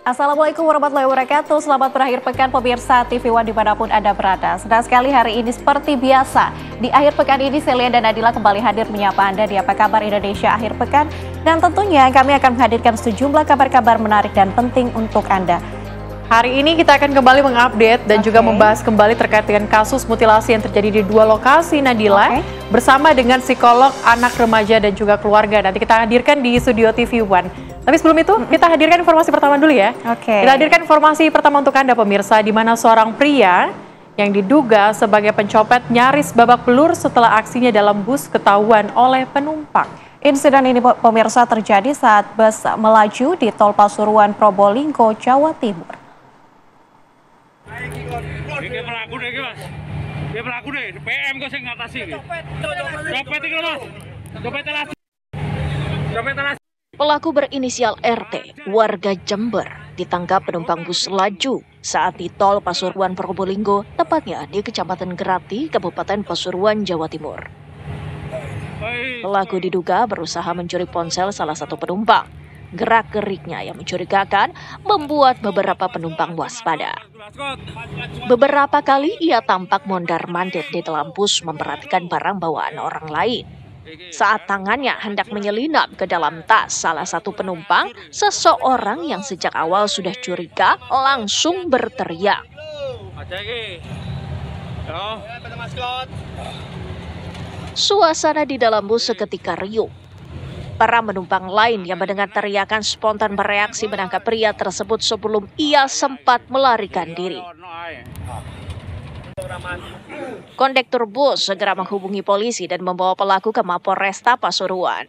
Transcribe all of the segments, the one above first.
Assalamualaikum warahmatullahi wabarakatuh. Selamat berakhir pekan pemirsa TV One dimanapun Anda berada. Senang sekali hari ini seperti biasa. Di akhir pekan ini Celia dan Nadila kembali hadir menyapa Anda di Apa Kabar Indonesia akhir pekan. Dan tentunya kami akan menghadirkan sejumlah kabar-kabar menarik dan penting untuk Anda. Hari ini kita akan kembali mengupdate dan juga membahas kembali terkait dengan kasus mutilasi yang terjadi di dua lokasi Nadila bersama dengan psikolog anak remaja dan juga keluarga. Nanti kita hadirkan di studio TV One. Tapi sebelum itu kita hadirkan informasi pertama dulu ya. Kita hadirkan informasi pertama untuk Anda pemirsa, di mana seorang pria yang diduga sebagai pencopet nyaris babak belur setelah aksinya dalam bus ketahuan oleh penumpang. Insiden ini pemirsa terjadi saat bus melaju di tol Pasuruan Probolinggo, Jawa Timur. Dia pelaku deh, Mas. Dia pelaku deh. PM kok sing ngatasi iki. Copet iki lho, Mas. Copet telas. Copet telas. Pelaku berinisial RT, warga Jember, ditangkap penumpang bus laju saat di tol Pasuruan Probolinggo, tepatnya di Kecamatan Grati, Kabupaten Pasuruan, Jawa Timur. Pelaku diduga berusaha mencuri ponsel salah satu penumpang. Gerak-geriknya yang mencurigakan membuat beberapa penumpang waspada. Beberapa kali ia tampak mondar-mandir di dalam bus memperhatikan barang bawaan orang lain. Saat tangannya hendak menyelinap ke dalam tas salah satu penumpang, seseorang yang sejak awal sudah curiga langsung berteriak. Suasana di dalam bus seketika riuh. Para penumpang lain yang mendengar teriakan spontan bereaksi menangkap pria tersebut sebelum ia sempat melarikan diri. Kondektur bus segera menghubungi polisi dan membawa pelaku ke Mapolresta Pasuruan.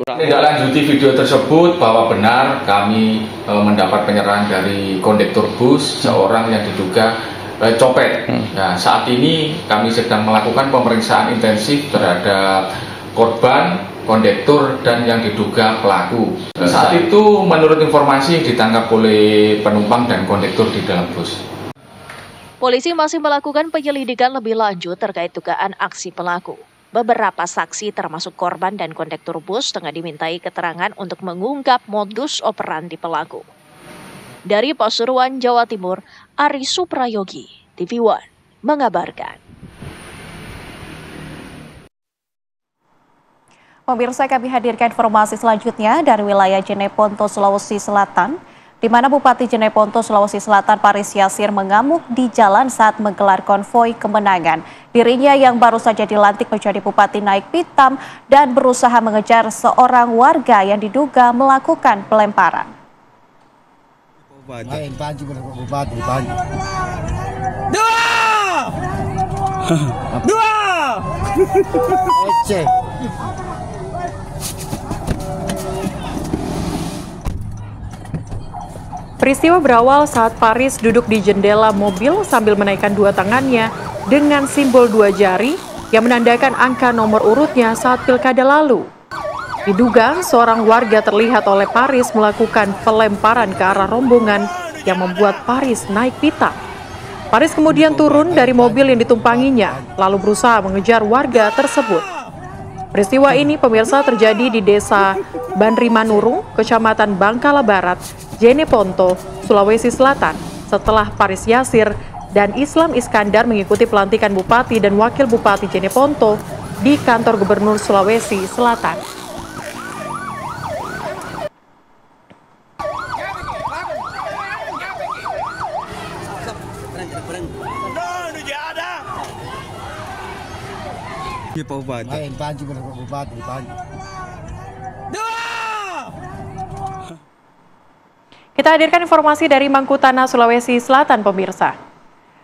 Menindaklanjuti video tersebut bahwa benar kami mendapat penyerahan dari kondektur bus seorang yang diduga copet. Nah, saat ini kami sedang melakukan pemeriksaan intensif terhadap korban, kondektur, dan yang diduga pelaku. Saat itu menurut informasi ditangkap oleh penumpang dan kondektur di dalam bus. Polisi masih melakukan penyelidikan lebih lanjut terkait dugaan aksi pelaku. Beberapa saksi termasuk korban dan kondektur bus tengah dimintai keterangan untuk mengungkap modus operandi pelaku. Dari Pasuruan, Jawa Timur, Ari Suprayogi, TV One, mengabarkan. Pemirsa, kami hadirkan informasi selanjutnya dari wilayah Jeneponto, Sulawesi Selatan, di mana Bupati Jeneponto, Sulawesi Selatan, Paris Yasir mengamuk di jalan saat menggelar konvoi kemenangan. Dirinya yang baru saja dilantik menjadi Bupati naik pitam dan berusaha mengejar seorang warga yang diduga melakukan pelemparan. Dua! Ece. Peristiwa berawal saat Paris duduk di jendela mobil sambil menaikkan dua tangannya dengan simbol dua jari yang menandakan angka nomor urutnya saat pilkada lalu. Diduga seorang warga terlihat oleh Paris melakukan pelemparan ke arah rombongan yang membuat Paris naik pitam. Paris kemudian turun dari mobil yang ditumpanginya, lalu berusaha mengejar warga tersebut. Peristiwa ini pemirsa terjadi di desa Banrimanurung, Kecamatan Bangkala Barat, Jeneponto, Sulawesi Selatan, setelah Paris Yasir dan Islam Iskandar mengikuti pelantikan Bupati dan Wakil Bupati Jeneponto di kantor Gubernur Sulawesi Selatan. Kita hadirkan informasi dari Mangkutanah, Sulawesi Selatan, pemirsa.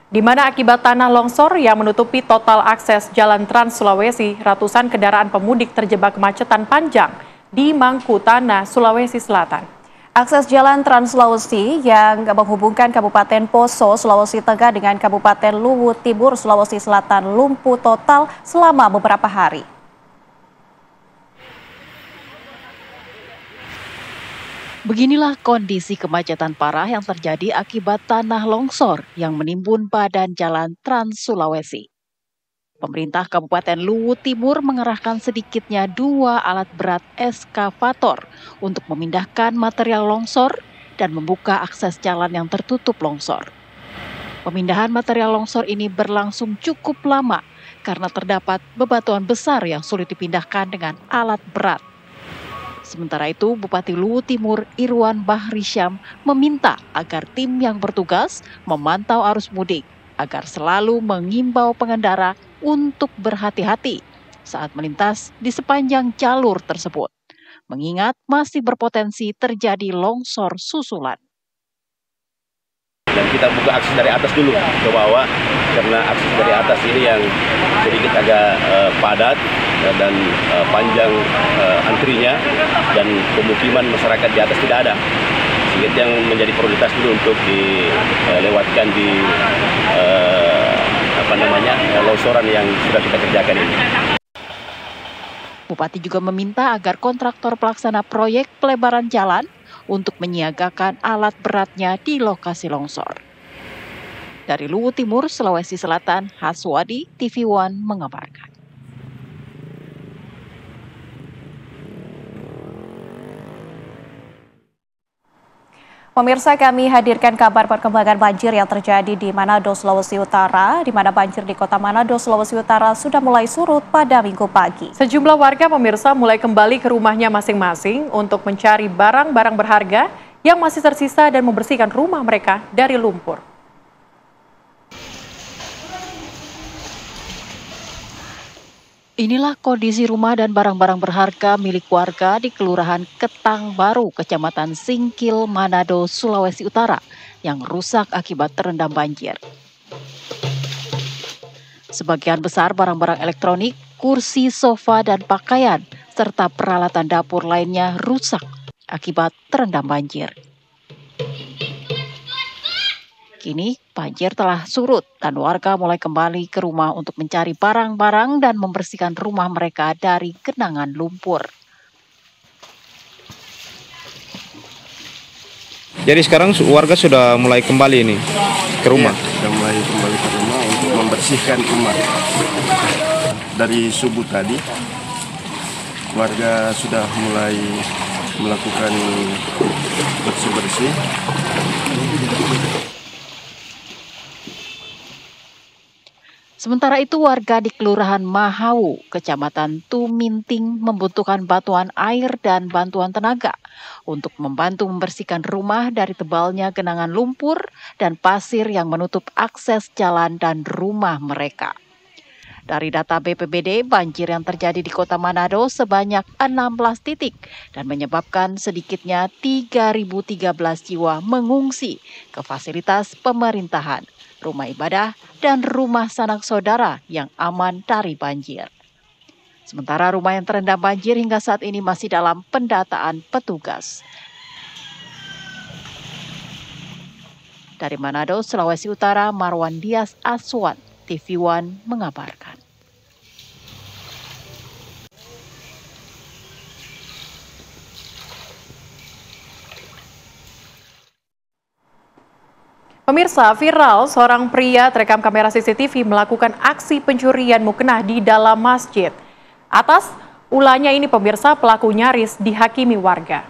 Di mana akibat tanah longsor yang menutupi total akses Jalan Trans Sulawesi, ratusan kendaraan pemudik terjebak kemacetan panjang di Mangkutanah, Sulawesi Selatan. Akses Jalan Trans Sulawesi yang menghubungkan Kabupaten Poso, Sulawesi Tengah dengan Kabupaten Luwu Timur, Sulawesi Selatan lumpuh total selama beberapa hari. Beginilah kondisi kemacetan parah yang terjadi akibat tanah longsor yang menimbun badan jalan Trans Sulawesi. Pemerintah Kabupaten Luwu Timur mengerahkan sedikitnya 2 alat berat eskavator untuk memindahkan material longsor dan membuka akses jalan yang tertutup longsor. Pemindahan material longsor ini berlangsung cukup lama karena terdapat bebatuan besar yang sulit dipindahkan dengan alat berat. Sementara itu, Bupati Luwu Timur Irwan Bahrisyam meminta agar tim yang bertugas memantau arus mudik agar selalu mengimbau pengendara untuk berhati-hati saat melintas di sepanjang jalur tersebut, mengingat masih berpotensi terjadi longsor susulan. Dan kita buka akses dari atas dulu ke bawah, karena akses dari atas ini yang sedikit agak padat dan panjang antrinya, dan pemukiman masyarakat di atas tidak ada. Sehingga yang menjadi prioritas dulu untuk dilewatkan di longsoran yang sudah kita kerjakan ini. Bupati juga meminta agar kontraktor pelaksana proyek pelebaran jalan untuk menyiagakan alat beratnya di lokasi longsor. Dari Luwu Timur, Sulawesi Selatan, Haswadi, TV One mengabarkan. Pemirsa, kami hadirkan kabar perkembangan banjir yang terjadi di Manado, Sulawesi Utara, di mana banjir di kota Manado, Sulawesi Utara sudah mulai surut pada Minggu pagi. Sejumlah warga pemirsa mulai kembali ke rumahnya masing-masing untuk mencari barang-barang berharga yang masih tersisa dan membersihkan rumah mereka dari lumpur. Inilah kondisi rumah dan barang-barang berharga milik warga di Kelurahan Ketang Baru, Kecamatan Singkil, Manado, Sulawesi Utara yang rusak akibat terendam banjir. Sebagian besar barang-barang elektronik, kursi, sofa, dan pakaian, serta peralatan dapur lainnya rusak akibat terendam banjir. Kini banjir telah surut dan warga mulai kembali ke rumah untuk mencari barang-barang dan membersihkan rumah mereka dari genangan lumpur. Jadi sekarang warga sudah mulai kembali ini ke rumah? Ya, sudah mulai kembali ke rumah untuk membersihkan rumah. Dari subuh tadi, warga sudah mulai melakukan bersih-bersih. Sementara itu warga di Kelurahan Mahawu, Kecamatan Tuminting membutuhkan bantuan air dan bantuan tenaga untuk membantu membersihkan rumah dari tebalnya genangan lumpur dan pasir yang menutup akses jalan dan rumah mereka. Dari data BPBD, banjir yang terjadi di kota Manado sebanyak 16 titik dan menyebabkan sedikitnya 3.013 jiwa mengungsi ke fasilitas pemerintahan, rumah ibadah, dan rumah sanak saudara yang aman dari banjir. Sementara rumah yang terendam banjir hingga saat ini masih dalam pendataan petugas. Dari Manado, Sulawesi Utara, Marwan Dias Aswan, TV One mengabarkan. Pemirsa, viral seorang pria terekam kamera CCTV melakukan aksi pencurian mukena di dalam masjid. Atas ulahnya ini pemirsa, pelaku nyaris dihakimi warga.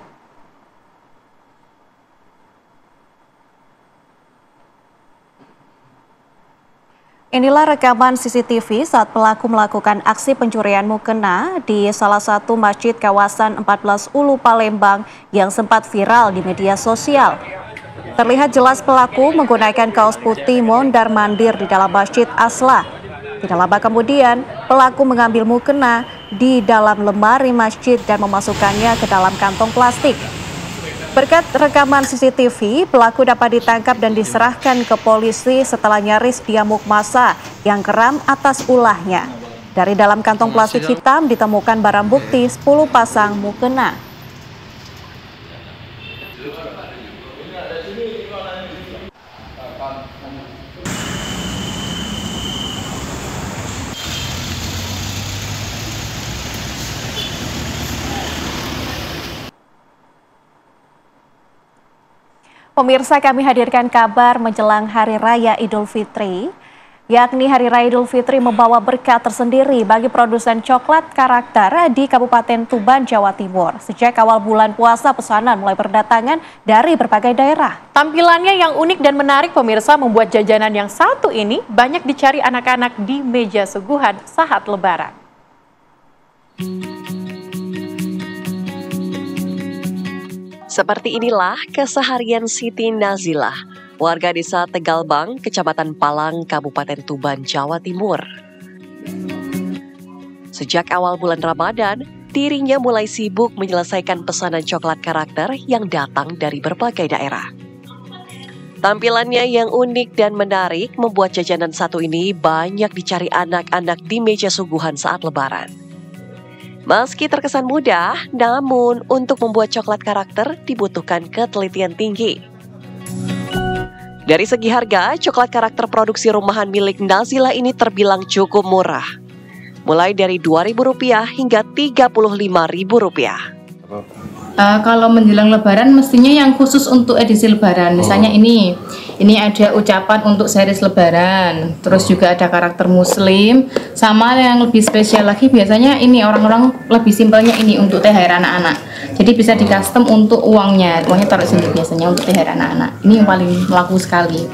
Inilah rekaman CCTV saat pelaku melakukan aksi pencurian mukena di salah satu masjid kawasan 14 Ulu Palembang yang sempat viral di media sosial. Terlihat jelas pelaku menggunakan kaos putih mondar-mandir di dalam masjid Aslah. Tidak lama kemudian, pelaku mengambil mukena di dalam lemari masjid dan memasukkannya ke dalam kantong plastik. Berkat rekaman CCTV, pelaku dapat ditangkap dan diserahkan ke polisi setelah nyaris diamuk massa yang geram atas ulahnya. Dari dalam kantong plastik hitam ditemukan barang bukti 10 pasang mukena. Pemirsa, kami hadirkan kabar menjelang Hari Raya Idul Fitri. yakni Hari Raya Idul Fitri membawa berkah tersendiri bagi produsen coklat karakter di Kabupaten Tuban, Jawa Timur. Sejak awal bulan puasa, pesanan mulai berdatangan dari berbagai daerah. Tampilannya yang unik dan menarik pemirsa membuat jajanan yang satu ini banyak dicari anak-anak di meja suguhan saat Lebaran. Seperti inilah keseharian Siti Nazilah, warga desa Tegalbang, Kecamatan Palang, Kabupaten Tuban, Jawa Timur. Sejak awal bulan Ramadan, dirinya mulai sibuk menyelesaikan pesanan coklat karakter yang datang dari berbagai daerah. Tampilannya yang unik dan menarik membuat jajanan satu ini banyak dicari anak-anak di meja suguhan saat Lebaran. Meski terkesan mudah, namun untuk membuat coklat karakter dibutuhkan ketelitian tinggi. Dari segi harga, coklat karakter produksi rumahan milik Nazilah ini terbilang cukup murah. Mulai dari Rp2.000 hingga Rp35.000. Kalau menjelang Lebaran mestinya yang khusus untuk edisi Lebaran. Misalnya ini ada ucapan untuk series Lebaran. Terus juga ada karakter Muslim. Sama yang lebih spesial lagi biasanya ini orang-orang lebih simpelnya ini untuk THR anak-anak. Jadi bisa di custom untuk uangnya taruh sini biasanya untuk THR anak-anak. Ini yang paling laku sekali.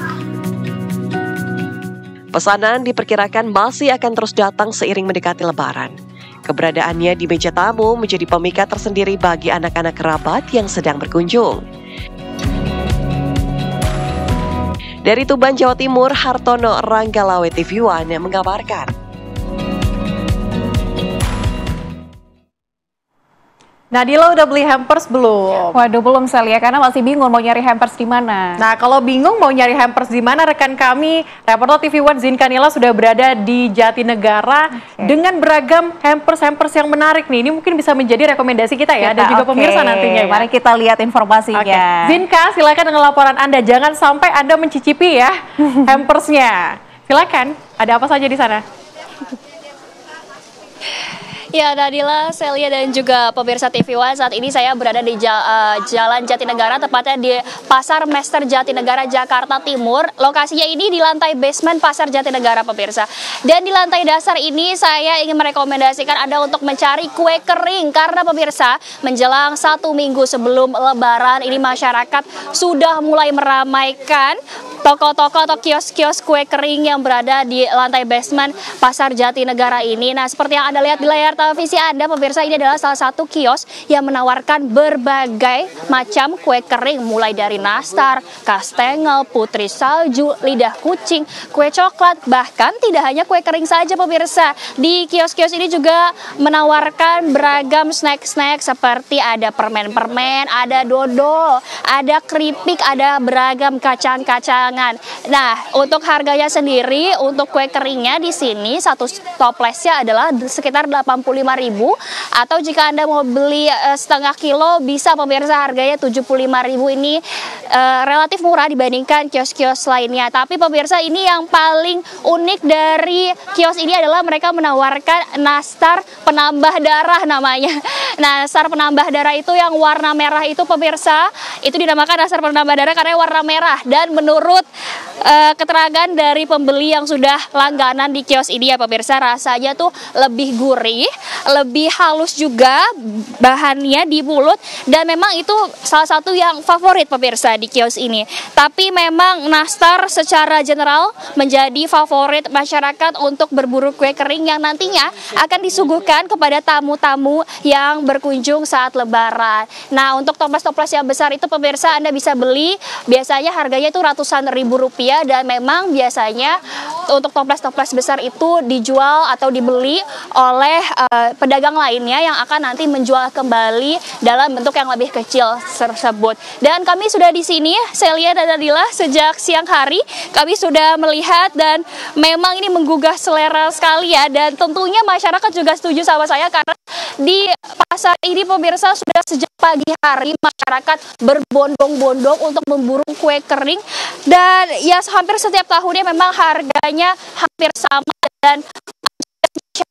Pesanan diperkirakan masih akan terus datang seiring mendekati Lebaran. Keberadaannya di meja tamu menjadi pemikat tersendiri bagi anak-anak kerabat yang sedang berkunjung. Dari Tuban, Jawa Timur, Hartono Ranggalawe TV One mengabarkan. Nadila udah beli hampers belum? Waduh, belum Celia, karena masih bingung mau nyari hampers di mana. Nah, kalau bingung mau nyari hampers di mana, rekan kami reporter TV One Zinkanila sudah berada di Jatinegara dengan beragam hampers yang menarik nih. Ini mungkin bisa menjadi rekomendasi kita ya, dan juga pemirsa nantinya ya. Mari kita lihat informasinya. Zinka, silakan dengan laporan Anda. Jangan sampai Anda mencicipi ya hampersnya. Silakan, ada apa saja di sana? Ya, Nadila, Celia, dan juga pemirsa TV One, saat ini saya berada di Jalan Jatinegara, tepatnya di Pasar Mester Jatinegara, Jakarta Timur. Lokasinya ini di lantai basement Pasar Jatinegara, pemirsa. Dan di lantai dasar ini saya ingin merekomendasikan Anda untuk mencari kue kering, karena pemirsa, menjelang 1 minggu sebelum Lebaran ini masyarakat sudah mulai meramaikan toko-toko atau kios-kios kue kering yang berada di lantai basement Pasar Jatinegara ini. Nah, seperti yang Anda lihat di layar televisi Anda, pemirsa, ini adalah salah satu kios yang menawarkan berbagai macam kue kering, mulai dari nastar, kastengel, putri salju, lidah kucing, kue coklat, bahkan tidak hanya kue kering saja, pemirsa. Di kios-kios ini juga menawarkan beragam snack-snack seperti ada permen-permen, ada dodol, ada keripik, ada beragam kacang-kacangan. Nah, untuk harganya sendiri, untuk kue keringnya di sini satu toplesnya adalah sekitar 85.000, atau jika Anda mau beli setengah kilo bisa, pemirsa, harganya 75.000. Ini relatif murah dibandingkan kios-kios lainnya. Tapi pemirsa, ini yang paling unik dari kios ini adalah mereka menawarkan nastar penambah darah namanya. Nah, nastar penambah darah itu yang warna merah itu, pemirsa, itu dinamakan nastar penambah darah karena warna merah. Dan menurut keterangan dari pembeli yang sudah langganan di kios ini ya, pemirsa, rasanya tuh lebih gurih, lebih halus juga bahannya di mulut, dan memang itu salah satu yang favorit, pemirsa, di kios ini. Tapi memang nastar secara general menjadi favorit masyarakat untuk berburu kue kering yang nantinya akan disuguhkan kepada tamu-tamu yang berkunjung saat Lebaran. Nah, untuk toples-toples yang besar itu, pemirsa, Anda bisa beli, biasanya harganya itu ratusan ribu rupiah, dan memang biasanya untuk toples-toples besar itu dijual atau dibeli oleh pedagang lainnya yang akan nanti menjual kembali dalam bentuk yang lebih kecil tersebut. Dan kami sudah di sini, Celia dan Nadila, sejak siang hari kami sudah melihat, dan memang ini menggugah selera sekali ya, dan tentunya masyarakat juga setuju sama saya karena di pasar ini, pemirsa, sudah sejak pagi hari masyarakat berbondong-bondong untuk memburu kue kering, dan ya hampir setiap tahunnya memang harganya hampir sama, dan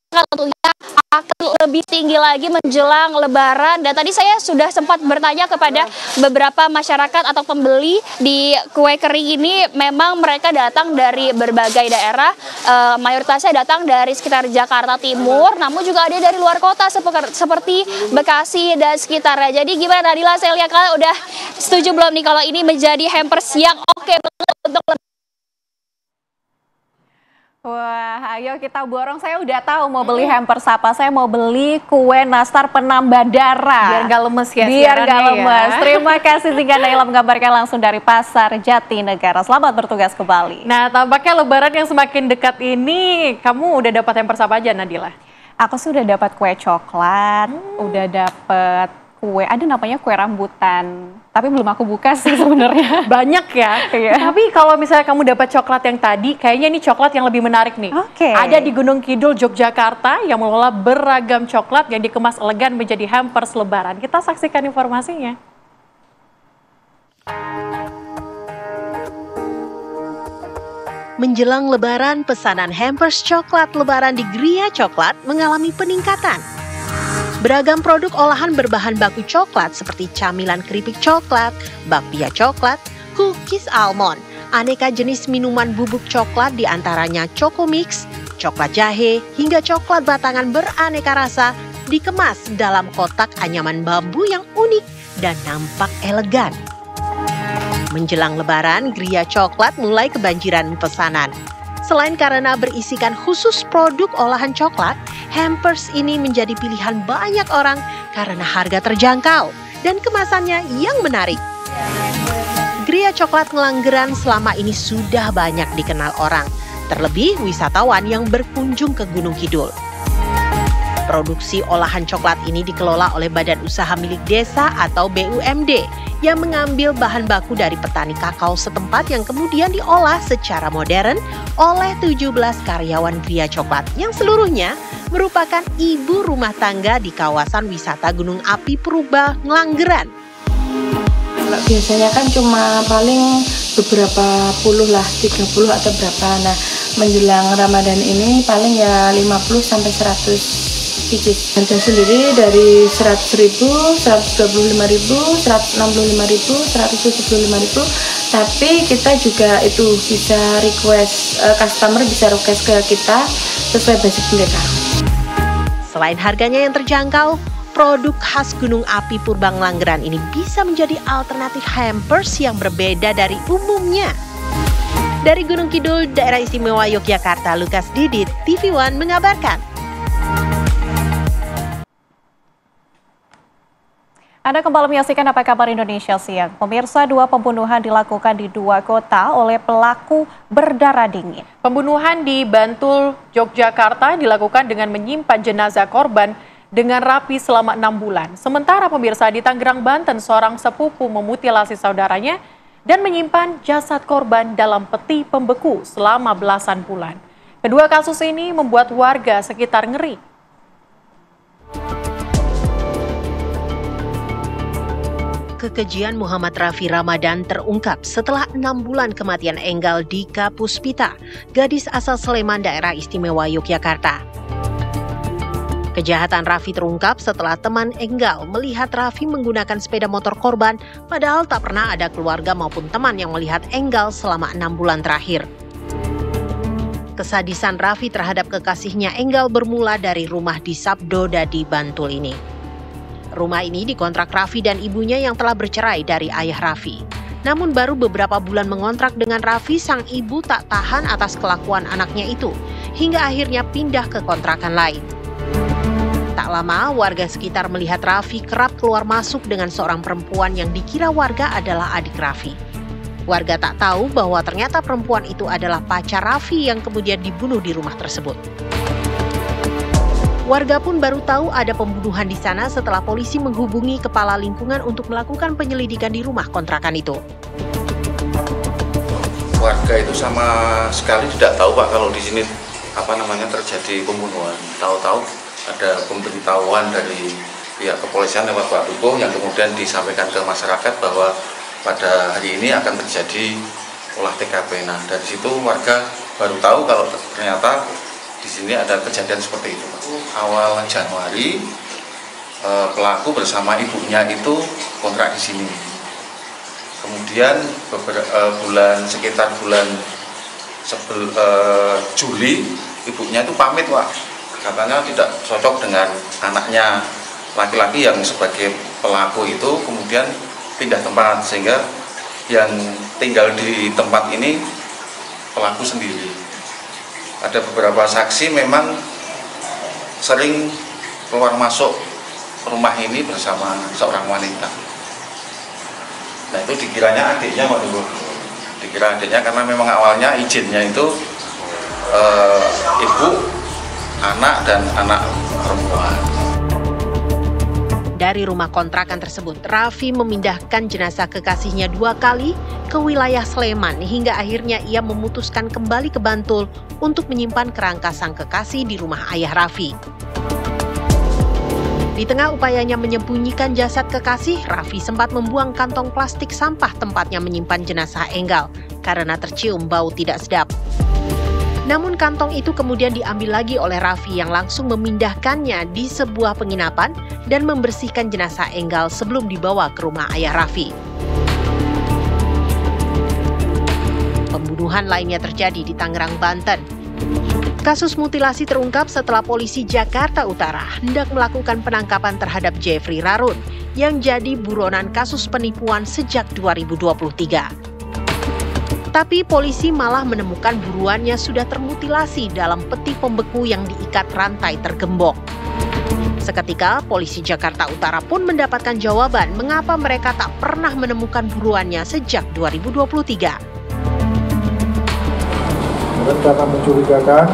tentunya akan lebih tinggi lagi menjelang Lebaran. Dan tadi saya sudah sempat bertanya kepada beberapa masyarakat atau pembeli di kue kering ini, memang mereka datang dari berbagai daerah, mayoritasnya datang dari sekitar Jakarta Timur, namun juga ada dari luar kota seperti Bekasi dan sekitarnya. Jadi gimana Nadila, saya lihat kalian udah setuju belum nih kalau ini menjadi hampers yang oke banget untuk Wah, ayo kita borong. Saya udah tahu mau beli hampers apa. Saya mau beli kue nastar penambah darah. Biar gak lemes ya. Biar gak lemes. Ya. Terima kasih Tika Naila mengabarkan langsung dari Pasar Jatinegara. Selamat bertugas kembali. Nah, tampaknya Lebaran yang semakin dekat ini, kamu udah dapat hampers apa aja, Nadila? Aku sudah dapat kue coklat, udah dapat kue, ada namanya kue rambutan, tapi belum aku buka sih sebenarnya. Banyak ya. Tapi kalau misalnya kamu dapat coklat yang tadi, kayaknya ini coklat yang lebih menarik nih. Ada di Gunung Kidul, Yogyakarta yang mengelola beragam coklat yang dikemas elegan menjadi hampers Lebaran. Kita saksikan informasinya. Menjelang Lebaran, pesanan hampers coklat Lebaran di Gria Coklat mengalami peningkatan. Beragam produk olahan berbahan baku coklat seperti camilan keripik coklat, bakpia coklat, cookies almond, aneka jenis minuman bubuk coklat diantaranya Chokomix, coklat jahe, hingga coklat batangan beraneka rasa dikemas dalam kotak anyaman bambu yang unik dan nampak elegan. Menjelang Lebaran, Gria Coklat mulai kebanjiran pesanan. Selain karena berisikan khusus produk olahan coklat, hampers ini menjadi pilihan banyak orang karena harga terjangkau dan kemasannya yang menarik. Gria Coklat Ngelanggeran selama ini sudah banyak dikenal orang, terlebih wisatawan yang berkunjung ke Gunung Kidul. Produksi olahan coklat ini dikelola oleh Badan Usaha Milik Desa atau BUMD yang mengambil bahan baku dari petani kakao setempat yang kemudian diolah secara modern oleh 17 karyawan Gria Coklat yang seluruhnya merupakan ibu rumah tangga di kawasan wisata Gunung Api Purba Ngelanggeran. Kalau biasanya kan cuma paling beberapa puluh lah, 30 atau berapa. Nah, menjelang Ramadan ini paling ya 50 sampai 100 biji. Harga sendiri dari 100.000, 125.000, 165.000, 175.000. Tapi kita juga itu bisa request, customer bisa request ke kita sesuai budget mereka. Selain harganya yang terjangkau, produk khas Gunung Api Purba Ngelanggeran ini bisa menjadi alternatif hampers yang berbeda dari umumnya. Dari Gunung Kidul, Daerah Istimewa Yogyakarta, Lukas Didit, TV One mengabarkan. Anda kembali menyaksikan Apa Kabar Indonesia Siang. Pemirsa, 2 pembunuhan dilakukan di 2 kota oleh pelaku berdarah dingin. Pembunuhan di Bantul, Yogyakarta dilakukan dengan menyimpan jenazah korban dengan rapi selama 6 bulan. Sementara pemirsa di Tangerang, Banten, seorang sepupu memutilasi saudaranya dan menyimpan jasad korban dalam peti pembeku selama belasan bulan. Kedua kasus ini membuat warga sekitar ngeri. Kekejian Muhammad Rafi Ramadan terungkap setelah 6 bulan kematian Enggal Dika Puspita, gadis asal Sleman, Daerah Istimewa Yogyakarta. Kejahatan Rafi terungkap setelah teman Enggal melihat Rafi menggunakan sepeda motor korban, padahal tak pernah ada keluarga maupun teman yang melihat Enggal selama 6 bulan terakhir. Kesadisan Rafi terhadap kekasihnya Enggal bermula dari rumah di Sabdoda di Bantul ini. Rumah ini dikontrak Rafi dan ibunya yang telah bercerai dari ayah Rafi. Namun baru beberapa bulan mengontrak dengan Rafi, sang ibu tak tahan atas kelakuan anaknya itu, hingga akhirnya pindah ke kontrakan lain. Tak lama, warga sekitar melihat Rafi kerap keluar masuk dengan seorang perempuan yang dikira warga adalah adik Rafi. Warga tak tahu bahwa ternyata perempuan itu adalah pacar Rafi yang kemudian dibunuh di rumah tersebut. Warga pun baru tahu ada pembunuhan di sana setelah polisi menghubungi kepala lingkungan untuk melakukan penyelidikan di rumah kontrakan itu. Warga itu sama sekali tidak tahu Pak kalau di sini terjadi pembunuhan. Tahu-tahu ada pemberitahuan dari pihak kepolisian lewat Pak Dukuh yang kemudian disampaikan ke masyarakat bahwa pada hari ini akan terjadi olah TKP. Nah, dari situ warga baru tahu kalau ternyata di sini ada kejadian seperti itu Pak. awal Januari pelaku bersama ibunya itu kontrak di sini. Kemudian sekitar bulan Juli ibunya itu pamit, Pak. Katanya tidak cocok dengan anaknya laki-laki yang sebagai pelaku itu, kemudian pindah tempat, sehingga yang tinggal di tempat ini pelaku sendiri. Ada beberapa saksi memang sering keluar masuk rumah ini bersama seorang wanita. Nah, itu dikiranya adiknya, Pak Ibu. Dikira adiknya karena memang awalnya izinnya itu ibu, anak, dan anak perempuan. Dari rumah kontrakan tersebut, Raffi memindahkan jenazah kekasihnya 2 kali ke wilayah Sleman hingga akhirnya ia memutuskan kembali ke Bantul untuk menyimpan kerangka sang kekasih di rumah ayah Raffi. Di tengah upayanya menyembunyikan jasad kekasih, Raffi sempat membuang kantong plastik sampah tempatnya menyimpan jenazah Enggal karena tercium bau tidak sedap. Namun kantong itu kemudian diambil lagi oleh Raffi yang langsung memindahkannya di sebuah penginapan dan membersihkan jenazah Enggal sebelum dibawa ke rumah ayah Raffi. Pembunuhan lainnya terjadi di Tangerang, Banten. Kasus mutilasi terungkap setelah polisi Jakarta Utara hendak melakukan penangkapan terhadap Jeffrey Rarun yang jadi buronan kasus penipuan sejak 2023. Tapi polisi malah menemukan buruannya sudah termutilasi dalam peti pembeku yang diikat rantai tergembok. Seketika, polisi Jakarta Utara pun mendapatkan jawaban mengapa mereka tak pernah menemukan buruannya sejak 2023. Karena mencurigakan,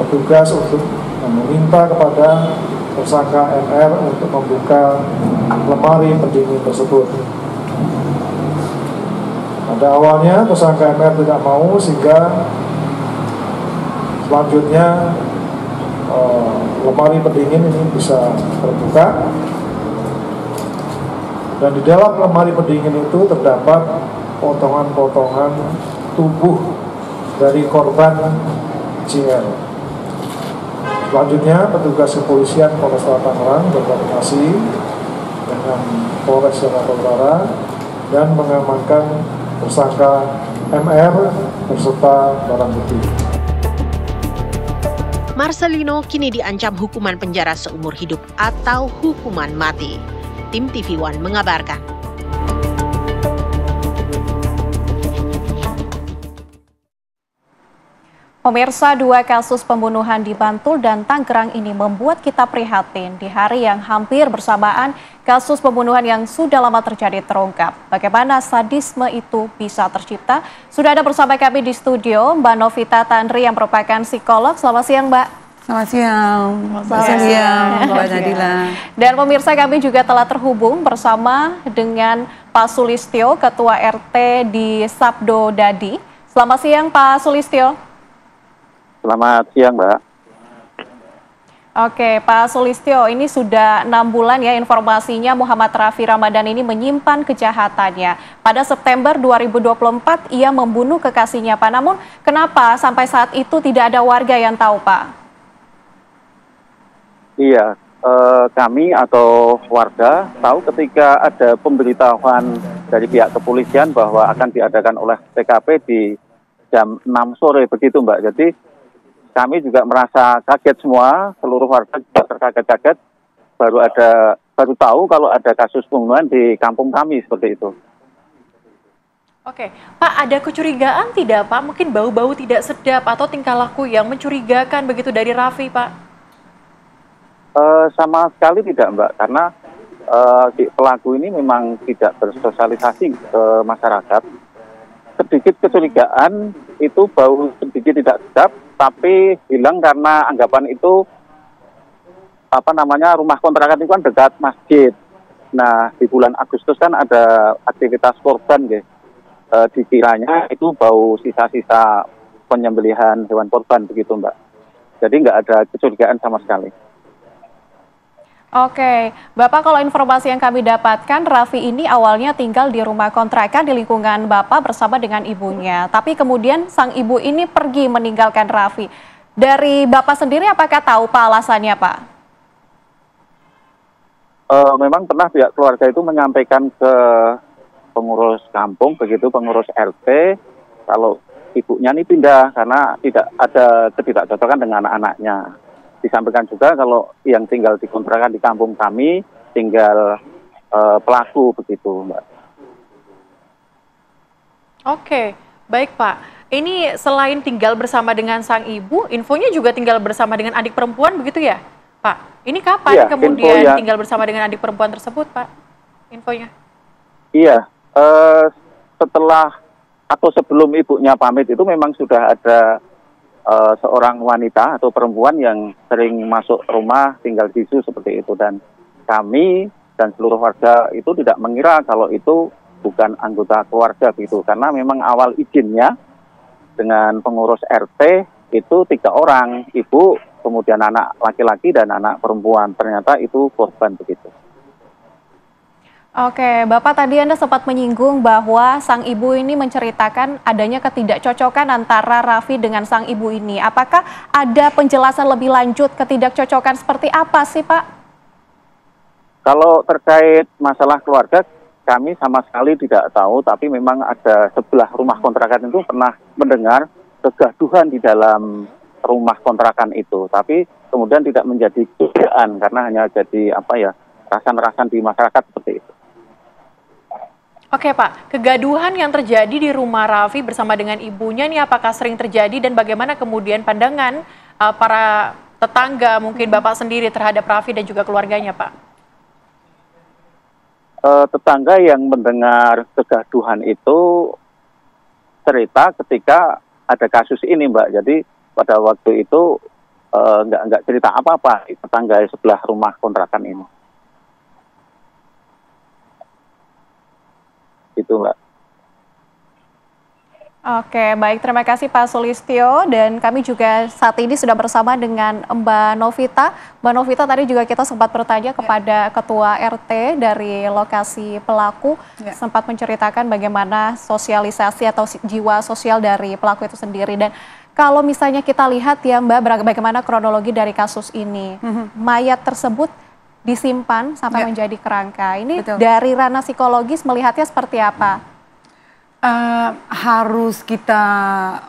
petugas untuk meminta kepada tersangka MR untuk membuka lemari pendingin tersebut. Pada awalnya tersangka MR tidak mau, sehingga selanjutnya lemari pendingin ini bisa terbuka, dan di dalam lemari pendingin itu terdapat potongan-potongan tubuh dari korban JL. Selanjutnya petugas kepolisian Polresta Tangerang berkoordinasi dengan Polres Jakarta Utara dan mengamankan tersangka MR beserta barang bukti. Marcelino kini diancam hukuman penjara seumur hidup atau hukuman mati. Tim TV One mengabarkan. Pemirsa, 2 kasus pembunuhan di Bantul dan Tangerang ini membuat kita prihatin di hari yang hampir bersamaan kasus pembunuhan yang sudah lama terjadi terungkap. Bagaimana sadisme itu bisa tercipta? Sudah ada bersama kami di studio Mbak Novita Tandri yang merupakan psikolog. Selamat siang, Mbak. Selamat siang. Selamat siang, Mbak Nadila. Dan pemirsa, kami juga telah terhubung bersama dengan Pak Sulistyo, Ketua RT di Sabdo Dadi. Selamat siang, Pak Sulistyo. Selamat siang, Mbak. Oke, Pak Sulistyo, ini sudah 6 bulan ya informasinya Muhammad Raffi Ramadan ini menyimpan kejahatannya. Pada September 2024 ia membunuh kekasihnya, Pak. Namun kenapa sampai saat itu tidak ada warga yang tahu, Pak? Iya, kami atau warga tahu ketika ada pemberitahuan dari pihak kepolisian bahwa akan diadakan oleh TKP di jam 6 sore begitu, Mbak. Jadi kami juga merasa kaget semua, seluruh warga juga terkaget-kaget, baru tahu kalau ada kasus pembunuhan di kampung kami seperti itu. Oke, Pak, ada kecurigaan tidak, Pak? Mungkin bau-bau tidak sedap atau tingkah laku yang mencurigakan begitu dari Raffi, Pak? Sama sekali tidak, Mbak, karena pelaku ini memang tidak bersosialisasi ke masyarakat. Sedikit kecurigaan itu bau sedikit tidak sedap, tapi hilang karena anggapan itu rumah kontrakan itu kan dekat masjid. Nah, di bulan Agustus kan ada aktivitas korban, dikiranya itu bau sisa-sisa penyembelihan hewan korban begitu, Mbak. Jadi nggak ada kecurigaan sama sekali. Oke, Bapak, kalau informasi yang kami dapatkan, Raffi ini awalnya tinggal di rumah kontrakan di lingkungan Bapak bersama dengan ibunya. Tapi kemudian sang ibu ini pergi meninggalkan Raffi. Dari Bapak sendiri apakah tahu Pak alasannya Pak? Memang pernah pihak keluarga itu menyampaikan ke pengurus kampung, begitu pengurus RT, kalau ibunya ini pindah karena tidak ada ketidakcocokan dengan anak-anaknya. Disampaikan juga kalau yang tinggal di kontrakan di kampung kami tinggal pelaku begitu, Mbak. Oke, baik Pak. Ini selain tinggal bersama dengan sang ibu, infonya juga tinggal bersama dengan adik perempuan begitu ya, Pak? Ini kapan kemudian tinggal bersama dengan adik perempuan tersebut, Pak? Infonya? Iya, setelah atau sebelum ibunya pamit itu memang sudah ada seorang wanita atau perempuan yang sering masuk rumah tinggal di situ seperti itu, dan kami dan seluruh warga itu tidak mengira kalau itu bukan anggota keluarga gitu, karena memang awal izinnya dengan pengurus RT itu 3 orang, ibu, kemudian anak laki-laki dan anak perempuan. Ternyata itu korban begitu. Oke, Bapak tadi Anda sempat menyinggung bahwa sang ibu ini menceritakan adanya ketidakcocokan antara Raffi dengan sang ibu ini. Apakah ada penjelasan lebih lanjut ketidakcocokan seperti apa sih Pak? Kalau terkait masalah keluarga, kami sama sekali tidak tahu, tapi memang ada sebelah rumah kontrakan itu pernah mendengar kegaduhan di dalam rumah kontrakan itu, tapi kemudian tidak menjadi kejadian karena hanya jadi rasan-rasan di masyarakat seperti itu. Oke Pak, kegaduhan yang terjadi di rumah Raffi bersama dengan ibunya ini apakah sering terjadi dan bagaimana kemudian pandangan para tetangga, mungkin Bapak sendiri terhadap Raffi dan juga keluarganya Pak? Tetangga yang mendengar kegaduhan itu cerita ketika ada kasus ini, Mbak. Jadi pada waktu itu nggak cerita apa-apa tetangga sebelah rumah kontrakan ini. Itu, Mbak. Oke, baik. Terima kasih Pak Sulistyo, dan kami juga saat ini sudah bersama dengan Mbak Novita. Mbak Novita, tadi juga kita sempat bertanya kepada Ketua RT dari lokasi pelaku, sempat menceritakan bagaimana sosialisasi atau jiwa sosial dari pelaku itu sendiri. Dan kalau misalnya kita lihat ya Mbak, bagaimana kronologi dari kasus ini, mayat tersebut disimpan sampai menjadi kerangka. Ini dari ranah psikologis melihatnya seperti apa? Harus kita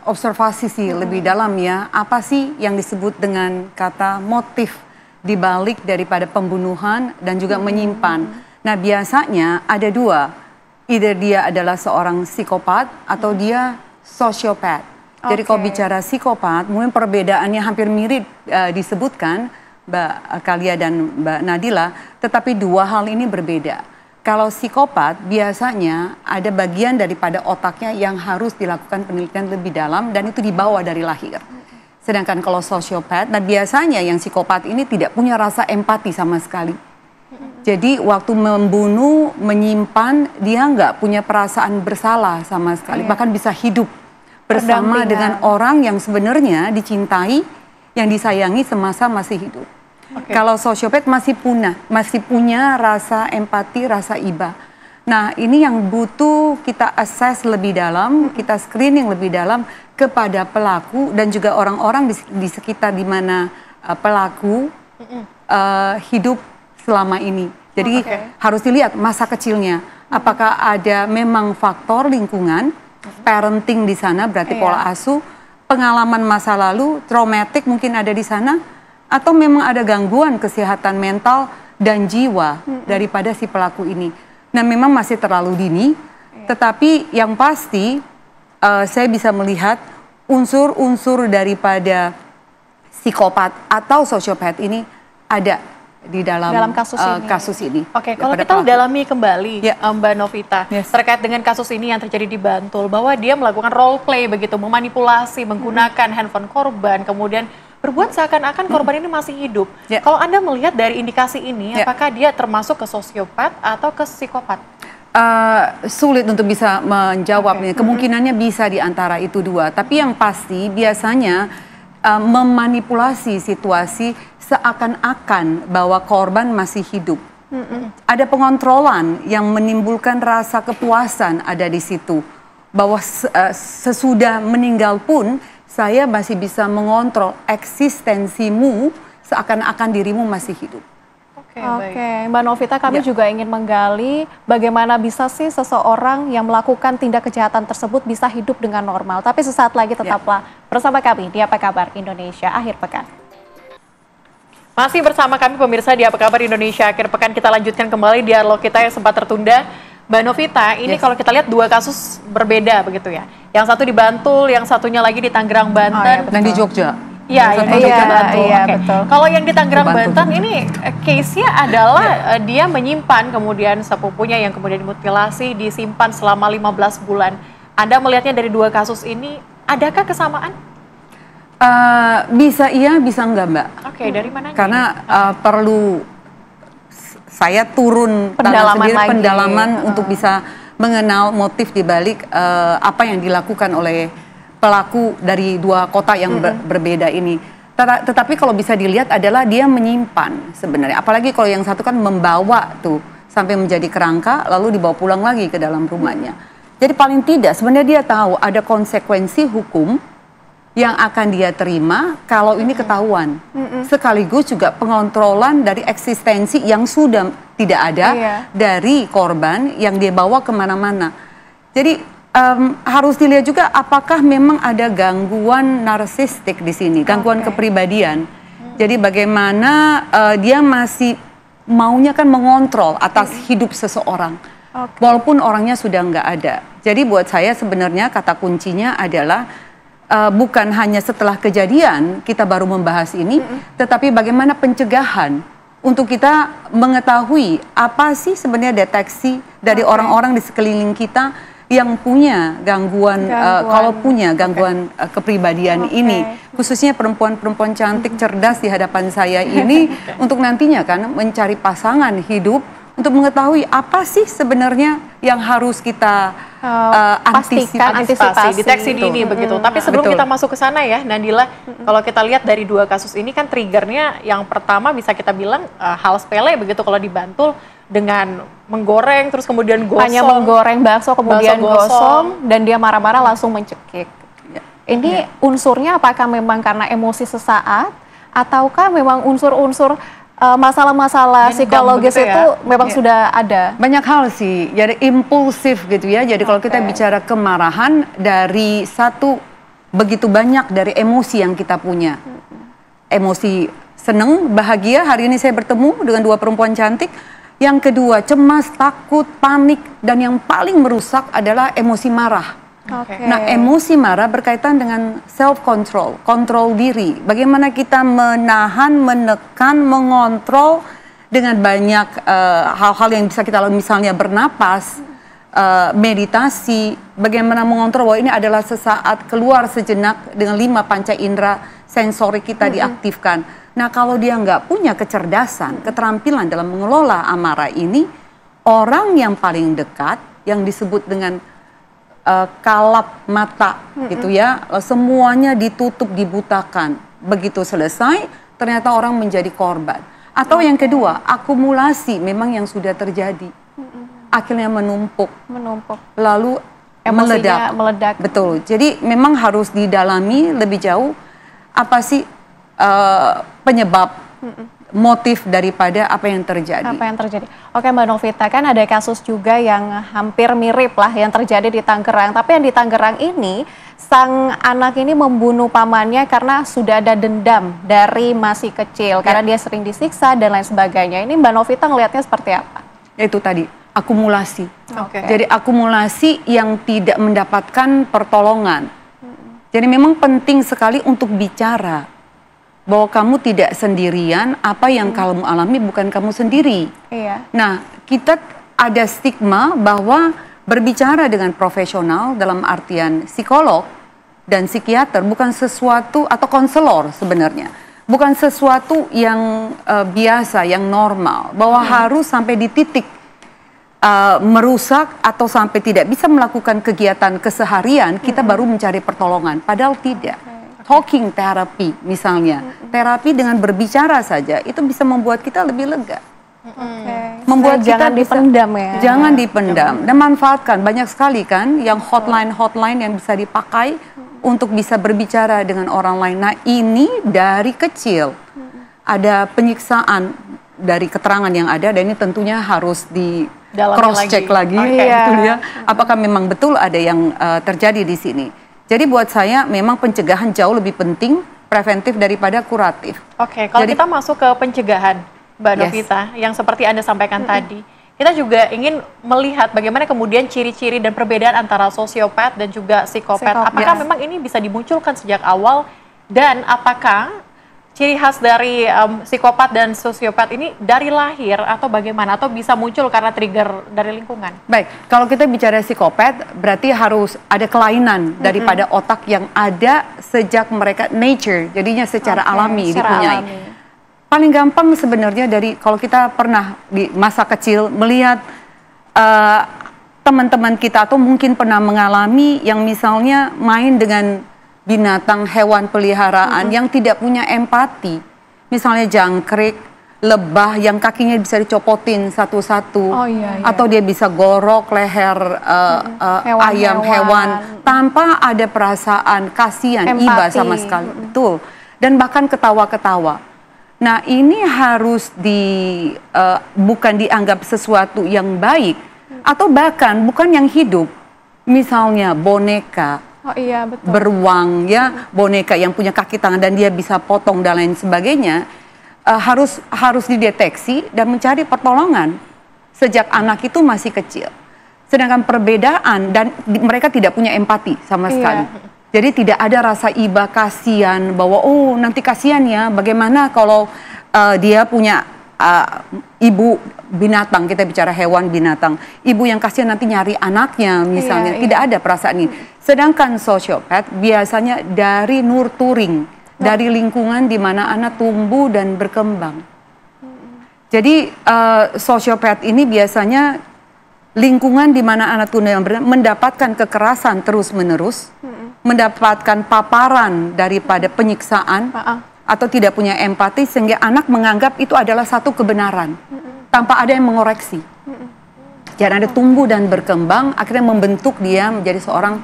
observasi sih lebih dalam ya, apa sih yang disebut dengan kata motif dibalik daripada pembunuhan dan juga menyimpan. Nah biasanya ada 2, either dia adalah seorang psikopat atau dia sosiopat. Jadi kalau bicara psikopat, mungkin perbedaannya hampir mirip disebutkan Mbak Kalia dan Mbak Nadila, tetapi 2 hal ini berbeda. Kalau psikopat biasanya ada bagian daripada otaknya yang harus dilakukan penelitian lebih dalam dan itu dibawa dari lahir. Sedangkan kalau sosiopat, nah biasanya yang psikopat ini tidak punya rasa empati sama sekali. Jadi waktu membunuh, menyimpan, dia nggak punya perasaan bersalah sama sekali. Bahkan bisa hidup bersama dengan orang yang sebenarnya dicintai, yang disayangi semasa masih hidup. Kalau sosiopat masih punya rasa empati, rasa iba. Nah ini yang butuh kita assess lebih dalam, kita screening lebih dalam kepada pelaku dan juga orang-orang di sekitar di mana pelaku hidup selama ini. Jadi harus dilihat masa kecilnya, apakah ada memang faktor lingkungan, parenting di sana berarti pola asuh, pengalaman masa lalu, traumatik mungkin ada di sana, atau memang ada gangguan kesehatan mental dan jiwa daripada si pelaku ini. Nah memang masih terlalu dini, tetapi yang pasti saya bisa melihat unsur-unsur daripada psikopat atau sosiopat ini ada di dalam kasus ini. Oke, kalau kita dalami kembali Mbak Novita terkait dengan kasus ini yang terjadi di Bantul, bahwa dia melakukan role play begitu, memanipulasi, menggunakan handphone korban, kemudian berbuat seakan-akan korban ini masih hidup. Kalau Anda melihat dari indikasi ini, apakah dia termasuk ke sosiopat atau ke psikopat? Sulit untuk bisa menjawabnya. Kemungkinannya bisa di antara itu 2. Tapi yang pasti biasanya memanipulasi situasi seakan-akan bahwa korban masih hidup. Ada pengontrolan yang menimbulkan rasa kepuasan ada di situ. Bahwa sesudah meninggal pun saya masih bisa mengontrol eksistensimu seakan-akan dirimu masih hidup. Oke, Mbak Novita, kami juga ingin menggali bagaimana bisa sih seseorang yang melakukan tindak kejahatan tersebut bisa hidup dengan normal. Tapi sesaat lagi tetaplah bersama kami di Apa Kabar Indonesia Akhir Pekan. Masih bersama kami pemirsa di Apa Kabar Indonesia Akhir Pekan, kita lanjutkan kembali dialog kita yang sempat tertunda. Mbak Novita, ini kalau kita lihat dua kasus berbeda begitu ya. Yang satu di Bantul, yang satunya lagi di Tangerang, Banten. Dan di Jogja. Iya, betul. Kalau yang di Tangerang, Banten ini case-nya adalah dia menyimpan kemudian sepupunya yang kemudian dimutilasi, disimpan selama 15 bulan. Anda melihatnya dari dua kasus ini, adakah kesamaan? Bisa iya, bisa enggak, Mbak. Oke, dari mana? Karena perlu saya turun pendalaman untuk bisa mengenal motif dibalik apa yang dilakukan oleh pelaku dari dua kota yang berbeda ini. Tetapi kalau bisa dilihat adalah dia menyimpan sebenarnya. Apalagi kalau yang satu kan membawa tuh sampai menjadi kerangka lalu dibawa pulang lagi ke dalam rumahnya. Jadi paling tidak sebenarnya dia tahu ada konsekuensi hukum yang akan dia terima kalau ini ketahuan. Sekaligus juga pengontrolan dari eksistensi yang sudah tidak ada dari korban yang dia bawa kemana-mana. Jadi harus dilihat juga apakah memang ada gangguan narsistik di sini, gangguan kepribadian. Jadi bagaimana dia masih maunya kan mengontrol atas hidup seseorang, walaupun orangnya sudah nggak ada. Jadi buat saya sebenarnya kata kuncinya adalah bukan hanya setelah kejadian kita baru membahas ini, tetapi bagaimana pencegahan untuk kita mengetahui apa sih sebenarnya deteksi dari orang-orang di sekeliling kita yang punya gangguan. Kalau punya gangguan kepribadian ini, khususnya perempuan-perempuan cantik cerdas di hadapan saya ini, untuk nantinya kan mencari pasangan hidup, untuk mengetahui apa sih sebenarnya yang harus kita antisipasi, deteksi dini begitu. Tapi sebelum kita masuk ke sana ya, Nadila, kalau kita lihat dari dua kasus ini kan triggernya yang pertama bisa kita bilang hal sepele begitu kalau di Bantul, dengan menggoreng terus kemudian gosong. Hanya menggoreng bakso kemudian gosong dan dia marah-marah langsung mencekik. Ini unsurnya apakah memang karena emosi sesaat ataukah memang unsur-unsur masalah-masalah psikologis itu memang sudah ada? Banyak hal sih, jadi impulsif gitu ya. Jadi kalau kita bicara kemarahan dari satu begitu banyak dari emosi yang kita punya. Emosi seneng, bahagia, hari ini saya bertemu dengan dua perempuan cantik. Yang kedua, cemas, takut, panik, dan yang paling merusak adalah emosi marah. Nah, emosi marah berkaitan dengan self-control, kontrol diri. Bagaimana kita menahan, menekan, mengontrol dengan banyak hal-hal yang bisa kita lakukan, misalnya bernapas, meditasi, bagaimana mengontrol bahwa ini adalah sesaat keluar sejenak dengan 5 panca indera sensori kita diaktifkan. Nah, kalau dia nggak punya kecerdasan, keterampilan dalam mengelola amarah ini, orang yang paling dekat, yang disebut dengan kalap mata, gitu ya, semuanya ditutup, dibutakan. Begitu selesai, ternyata orang menjadi korban. Atau yang kedua, akumulasi memang yang sudah terjadi. Akhirnya menumpuk. Lalu meledak. Betul. Jadi memang harus didalami lebih jauh, apa sih penyebab motif daripada apa yang terjadi. Oke, Mbak Novita, kan ada kasus juga yang hampir mirip lah yang terjadi di Tangerang. Tapi yang di Tangerang ini, sang anak ini membunuh pamannya karena sudah ada dendam dari masih kecil. Karena dia sering disiksa dan lain sebagainya. Ini Mbak Novita ngelihatnya seperti apa? Itu tadi, akumulasi. Jadi akumulasi yang tidak mendapatkan pertolongan. Jadi memang penting sekali untuk bicara bahwa kamu tidak sendirian, apa yang kamu alami bukan kamu sendiri. Nah, kita ada stigma bahwa berbicara dengan profesional dalam artian psikolog dan psikiater bukan sesuatu, atau konselor sebenarnya, bukan sesuatu yang biasa, yang normal, bahwa harus sampai di titik merusak atau sampai tidak bisa melakukan kegiatan keseharian, kita baru mencari pertolongan. Padahal tidak. Talking therapy misalnya, terapi dengan berbicara saja itu bisa membuat kita lebih lega. Membuat kita jangan dipendam ya. Jangan dipendam dan manfaatkan, banyak sekali kan yang hotline yang bisa dipakai untuk bisa berbicara dengan orang lain. Nah, ini dari kecil ada penyiksaan dari keterangan yang ada, dan ini tentunya harus di cross check lagi, betul ya. Apakah memang betul ada yang terjadi di sini? Jadi buat saya memang pencegahan jauh lebih penting, preventif daripada kuratif. Oke, kalau kita masuk ke pencegahan, Mbak Novita, yang seperti Anda sampaikan tadi, kita juga ingin melihat bagaimana kemudian ciri-ciri dan perbedaan antara sosiopat dan juga psikopat. Apakah memang ini bisa dimunculkan sejak awal, dan apakah ciri khas dari psikopat dan sosiopat ini dari lahir atau bagaimana, atau bisa muncul karena trigger dari lingkungan? Baik, kalau kita bicara psikopat berarti harus ada kelainan daripada otak yang ada sejak mereka nature, jadinya secara alami dipunyai. Paling gampang sebenarnya dari kalau kita pernah di masa kecil melihat teman-teman kita atau mungkin pernah mengalami yang misalnya main dengan binatang, hewan peliharaan yang tidak punya empati. Misalnya jangkrik, lebah yang kakinya bisa dicopotin satu-satu. Atau dia bisa gorok leher ayam, hewan. Tanpa ada perasaan kasihan, iba sama sekali. Betul. Dan bahkan ketawa-ketawa. Nah, ini harus bukan dianggap sesuatu yang baik. Atau bahkan bukan yang hidup. Misalnya boneka. Betul. Beruang ya, boneka yang punya kaki tangan dan dia bisa potong dan lain sebagainya, harus dideteksi dan mencari pertolongan sejak anak itu masih kecil. Sedangkan perbedaan dan mereka tidak punya empati sama sekali. Jadi tidak ada rasa iba kasihan bahwa oh nanti kasihan ya, bagaimana kalau dia punya ibu binatang, kita bicara hewan binatang, ibu yang kasihan nanti nyari anaknya misalnya, tidak ada perasaan ini. Sedangkan sosiopat biasanya dari nurturing, dari lingkungan di mana anak tumbuh dan berkembang. Jadi sosiopat ini biasanya lingkungan di mana anak tumbuh dan berkembang mendapatkan kekerasan terus-menerus, mendapatkan paparan daripada penyiksaan, atau tidak punya empati sehingga anak menganggap itu adalah satu kebenaran tanpa ada yang mengoreksi. Jadi ada tumbuh dan berkembang akhirnya membentuk dia menjadi seorang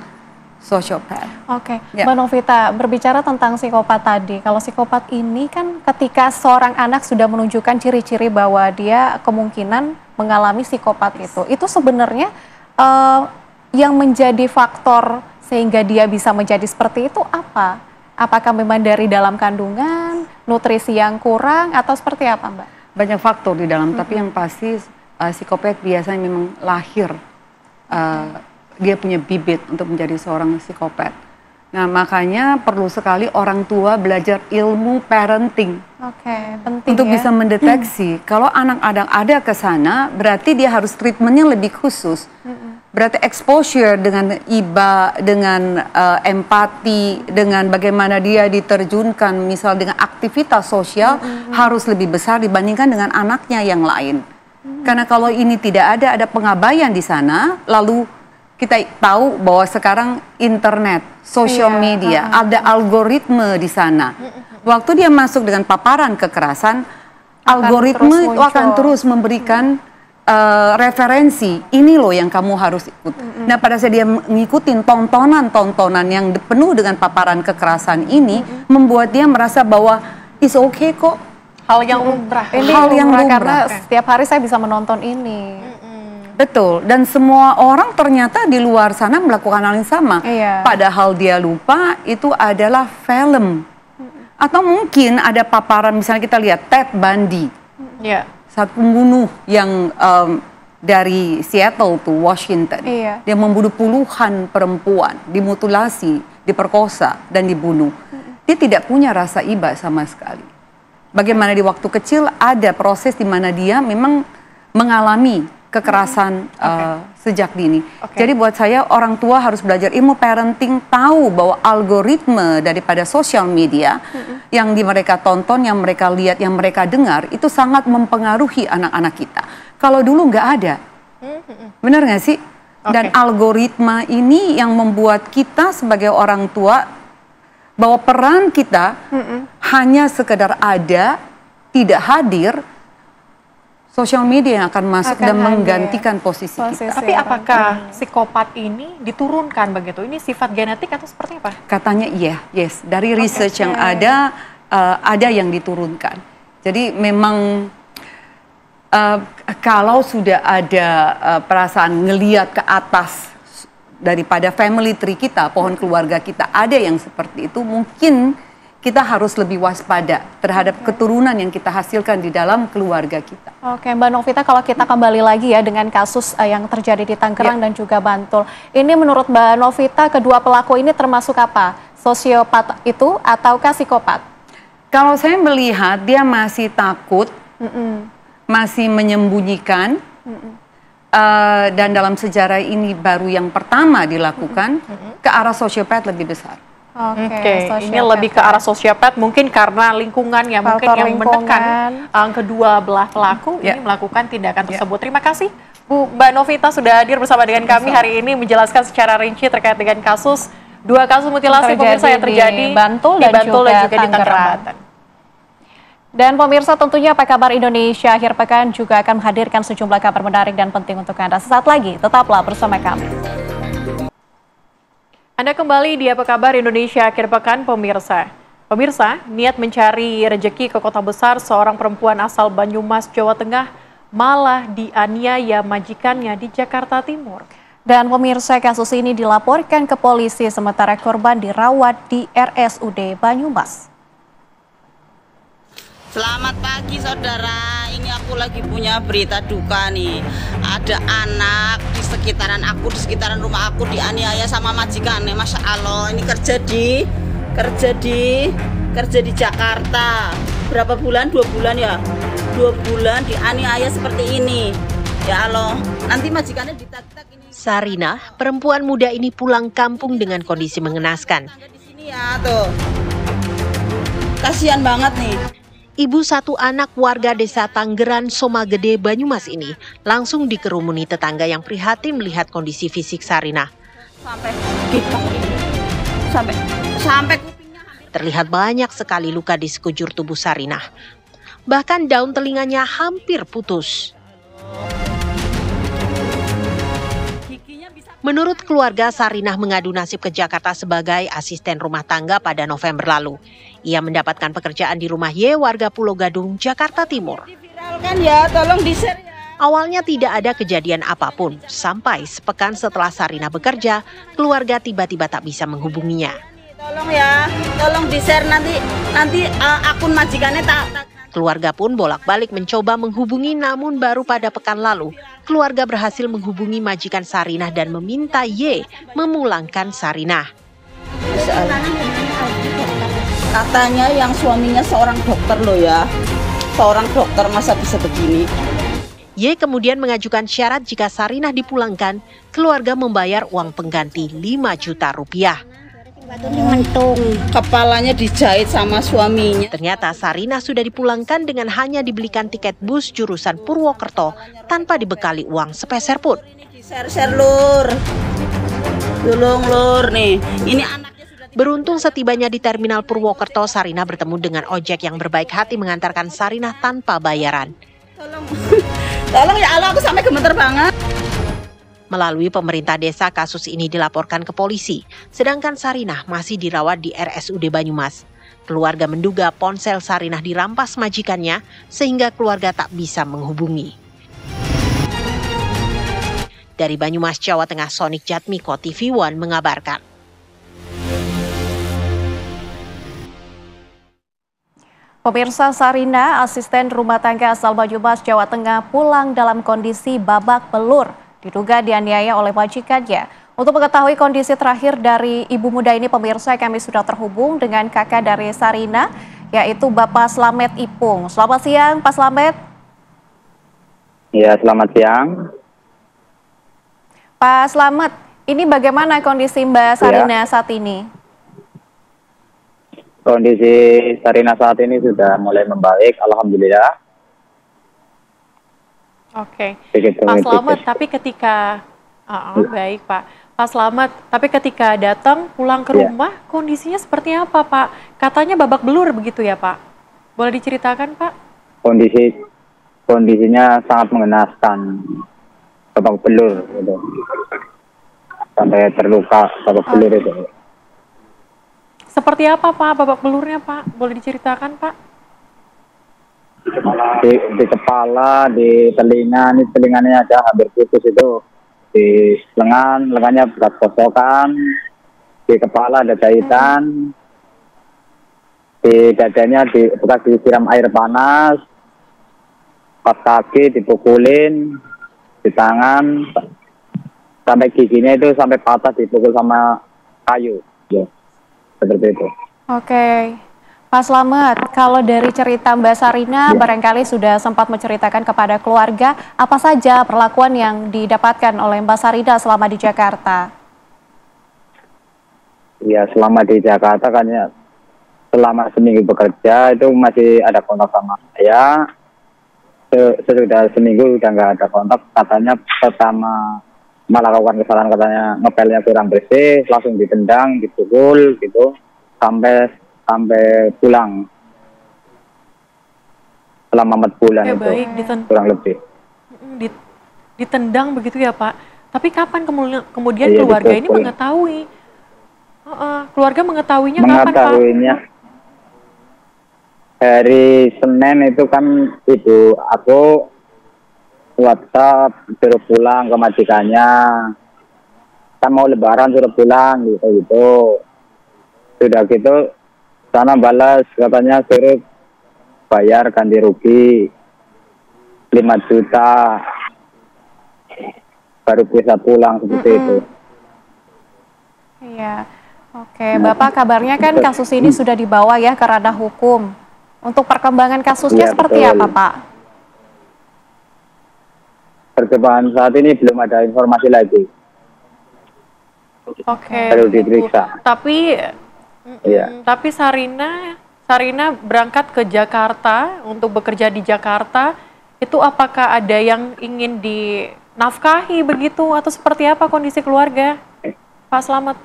sosiopat. Oke, Mbak Novita, berbicara tentang psikopat tadi, kalau psikopat ini kan ketika seorang anak sudah menunjukkan ciri-ciri bahwa dia kemungkinan mengalami psikopat itu sebenarnya yang menjadi faktor sehingga dia bisa menjadi seperti itu apa? Apakah memang dari dalam kandungan, nutrisi yang kurang, atau seperti apa, Mbak? Banyak faktor di dalam, tapi yang pasti psikopat biasanya memang lahir. Dia punya bibit untuk menjadi seorang psikopat. Nah, makanya perlu sekali orang tua belajar ilmu parenting. Penting untuk bisa mendeteksi. Kalau anak-anak ada ke sana, berarti dia harus treatmentnya lebih khusus. Berarti exposure dengan iba, dengan empati, dengan bagaimana dia diterjunkan misal dengan aktivitas sosial harus lebih besar dibandingkan dengan anaknya yang lain. Karena kalau ini tidak ada pengabaian di sana, lalu kita tahu bahwa sekarang internet, social media, ada algoritme di sana. Waktu dia masuk dengan paparan kekerasan, algoritme itu akan terus memberikan referensi, ini loh yang kamu harus ikut. Nah, pada saat dia mengikuti tontonan-tontonan yang penuh dengan paparan kekerasan ini, membuat dia merasa bahwa it's okay kok. Hal yang lumrah. Hal yang lumrah karena setiap hari saya bisa menonton ini. Betul, dan semua orang ternyata di luar sana melakukan hal yang sama. Padahal dia lupa itu adalah film. Atau mungkin ada paparan, misalnya kita lihat Ted Bundy. Saat pembunuh yang dari Seattle to Washington, dia membunuh puluhan perempuan, dimutilasi, diperkosa dan dibunuh. Dia tidak punya rasa iba sama sekali. Bagaimana di waktu kecil ada proses di mana dia memang mengalami kekerasan sejak dini. Jadi buat saya orang tua harus belajar ilmu parenting, tahu bahwa algoritme daripada sosial media yang mereka tonton, yang mereka lihat, yang mereka dengar itu sangat mempengaruhi anak-anak kita. Kalau dulu nggak ada, benar nggak sih? Dan algoritma ini yang membuat kita sebagai orang tua bahwa peran kita hanya sekedar ada, tidak hadir. sosial media yang akan masuk dan hadir. menggantikan posisi kita. Tapi apakah psikopat ini diturunkan begitu? Ini sifat genetik atau seperti apa? Katanya iya, yes. Dari research yang ada yang diturunkan. Jadi memang kalau sudah ada perasaan ngeliat ke atas daripada family tree kita, pohon keluarga kita, ada yang seperti itu, mungkin kita harus lebih waspada terhadap keturunan yang kita hasilkan di dalam keluarga kita. Oke, Mbak Novita, kalau kita kembali lagi ya dengan kasus yang terjadi di Tangerang dan juga Bantul. Ini menurut Mbak Novita, kedua pelaku ini termasuk apa? Sosiopat itu ataukah psikopat? Kalau saya melihat dia masih takut, masih menyembunyikan, dan dalam sejarah ini baru yang pertama dilakukan, ke arah sosiopat lebih besar. Oke, ini lebih ke arah sosiopat mungkin karena lingkungannya, mungkin yang menekan kedua belah pelaku ini melakukan tindakan tersebut. Terima kasih Bu Mbak Novita sudah hadir bersama dengan kami hari ini menjelaskan secara rinci terkait dengan dua kasus mutilasi pemirsa yang terjadi di Bantul dan juga di Tangerang. Dan pemirsa, tentunya Apa Kabar Indonesia akhir pekan juga akan menghadirkan sejumlah kabar menarik dan penting untuk Anda. Sesaat lagi, tetaplah bersama kami. Anda kembali di Apa Kabar Indonesia akhir pekan, pemirsa. Pemirsa, niat mencari rejeki ke kota besar, seorang perempuan asal Banyumas, Jawa Tengah, malah dianiaya majikannya di Jakarta Timur. Dan pemirsa, kasus ini dilaporkan ke polisi sementara korban dirawat di RSUD Banyumas. Selamat pagi saudara, ini aku lagi punya berita duka nih. Ada anak di sekitaran aku, di sekitaran rumah aku dianiaya sama majikannya. Masya Allah, ini kerja di Jakarta. Berapa bulan? 2 bulan ya? 2 bulan dianiaya seperti ini. Ya Allah, nanti majikannya ditak-tak ini. Sarinah, perempuan muda ini pulang kampung dengan kondisi mengenaskan. Di sini ya tuh. Kasihan banget nih. Ibu satu anak warga desa Tanggeran, Somagede, Banyumas ini langsung dikerumuni tetangga yang prihatin melihat kondisi fisik Sarinah. Sampai terlihat banyak sekali luka di sekujur tubuh Sarinah. Bahkan daun telinganya hampir putus. Menurut keluarga, Sarinah mengadu nasib ke Jakarta sebagai asisten rumah tangga pada November lalu. Ia mendapatkan pekerjaan di rumah Y, warga Pulau Gadung, Jakarta Timur. Awalnya tidak ada kejadian apapun, sampai sepekan setelah Sarinah bekerja, keluarga tiba-tiba tak bisa menghubunginya. Tolong ya, tolong di-share nanti akun majikannya tak. Keluarga pun bolak-balik mencoba menghubungi, namun baru pada pekan lalu, keluarga berhasil menghubungi majikan Sarinah dan meminta Y memulangkan Sarinah. Katanya yang suaminya seorang dokter loh ya, seorang dokter, masa bisa begini. Y kemudian mengajukan syarat jika Sarinah dipulangkan, keluarga membayar uang pengganti 5 juta rupiah. Kepalanya dijahit sama suaminya. Ternyata Sarinah sudah dipulangkan dengan hanya dibelikan tiket bus jurusan Purwokerto tanpa dibekali uang sepeser pun. Share lur. Tolong lur nih. Ini anaknya sudah. Beruntung setibanya di terminal Purwokerto, Sarinah bertemu dengan ojek yang berbaik hati mengantarkan Sarinah tanpa bayaran. Tolong ya Allah, aku sampai gemeter banget. Melalui pemerintah desa, kasus ini dilaporkan ke polisi, sedangkan Sarinah masih dirawat di RSUD Banyumas. Keluarga menduga ponsel Sarinah dirampas majikannya, sehingga keluarga tak bisa menghubungi. Dari Banyumas, Jawa Tengah, Sonik Jatmiko, TV One mengabarkan. Pemirsa, Sarinah, asisten rumah tangga asal Banyumas, Jawa Tengah, pulang dalam kondisi babak belur. Diduga dianiaya oleh majikannya. Untuk mengetahui kondisi terakhir dari ibu muda ini, pemirsa, kami sudah terhubung dengan kakak dari Sarinah, yaitu Bapak Slamet Ipung. Selamat siang, Pak Slamet. Ya, selamat siang. Pak Slamet, ini bagaimana kondisi Mbak Sarinah saat ini? Kondisi Sarinah saat ini sudah mulai membaik, alhamdulillah. Oke, Pak Slamet, tapi ketika baik Pak Slamet, tapi ketika datang pulang ke rumah, kondisinya seperti apa Pak? Katanya babak belur begitu ya Pak? Boleh diceritakan Pak? kondisinya sangat mengenaskan, babak belur gitu. Sampai terluka babak belur itu. Seperti apa Pak babak belurnya Pak? Boleh diceritakan Pak? Di kepala, di telinga, ini telinganya aja hampir putus itu. Di lengannya bekas kosokan, di kepala ada jahitan, di dadanya bekas disiram air panas, pas kaki dipukulin, di tangan, sampai giginya itu sampai patah dipukul sama kayu, ya, seperti itu. Oke, Pak Slamet, kalau dari cerita Mbak Sarina barangkali sudah sempat menceritakan kepada keluarga apa saja perlakuan yang didapatkan oleh Mbak Sarina selama di Jakarta? Ya, selama di Jakarta kan ya, selama seminggu bekerja itu masih ada kontak sama saya. Sesudah seminggu udah nggak ada kontak, katanya pertama melakukan kesalahan, katanya ngepelnya kurang bersih, langsung ditendang, dipukul gitu sampai pulang selama 4 bulan Ya, itu baik, kurang lebih. Ditendang begitu ya Pak. Tapi kapan kemudian Iya, keluarga betul, ini betul. mengetahui? Keluarga mengetahuinya kapan Pak? Mengetahuinya hari Senin itu kan ibu aku WhatsApp suruh pulang ke majikannya, kan mau lebaran suruh pulang gitu. Sudah gitu sana balas, katanya suruh bayar ganti rugi 5 juta baru bisa pulang, seperti itu. Iya, oke. Bapak kabarnya kan kasus ini sudah dibawa ya ke ranah hukum. Untuk perkembangan kasusnya Iya, seperti betul. apa Pak? Perkembangan saat ini belum ada informasi lagi, Oke. baru diperiksa. Tapi Iya. tapi Sarina berangkat ke Jakarta untuk bekerja di Jakarta. Itu apakah ada yang ingin dinafkahi begitu atau seperti apa kondisi keluarga? Pak Slamet.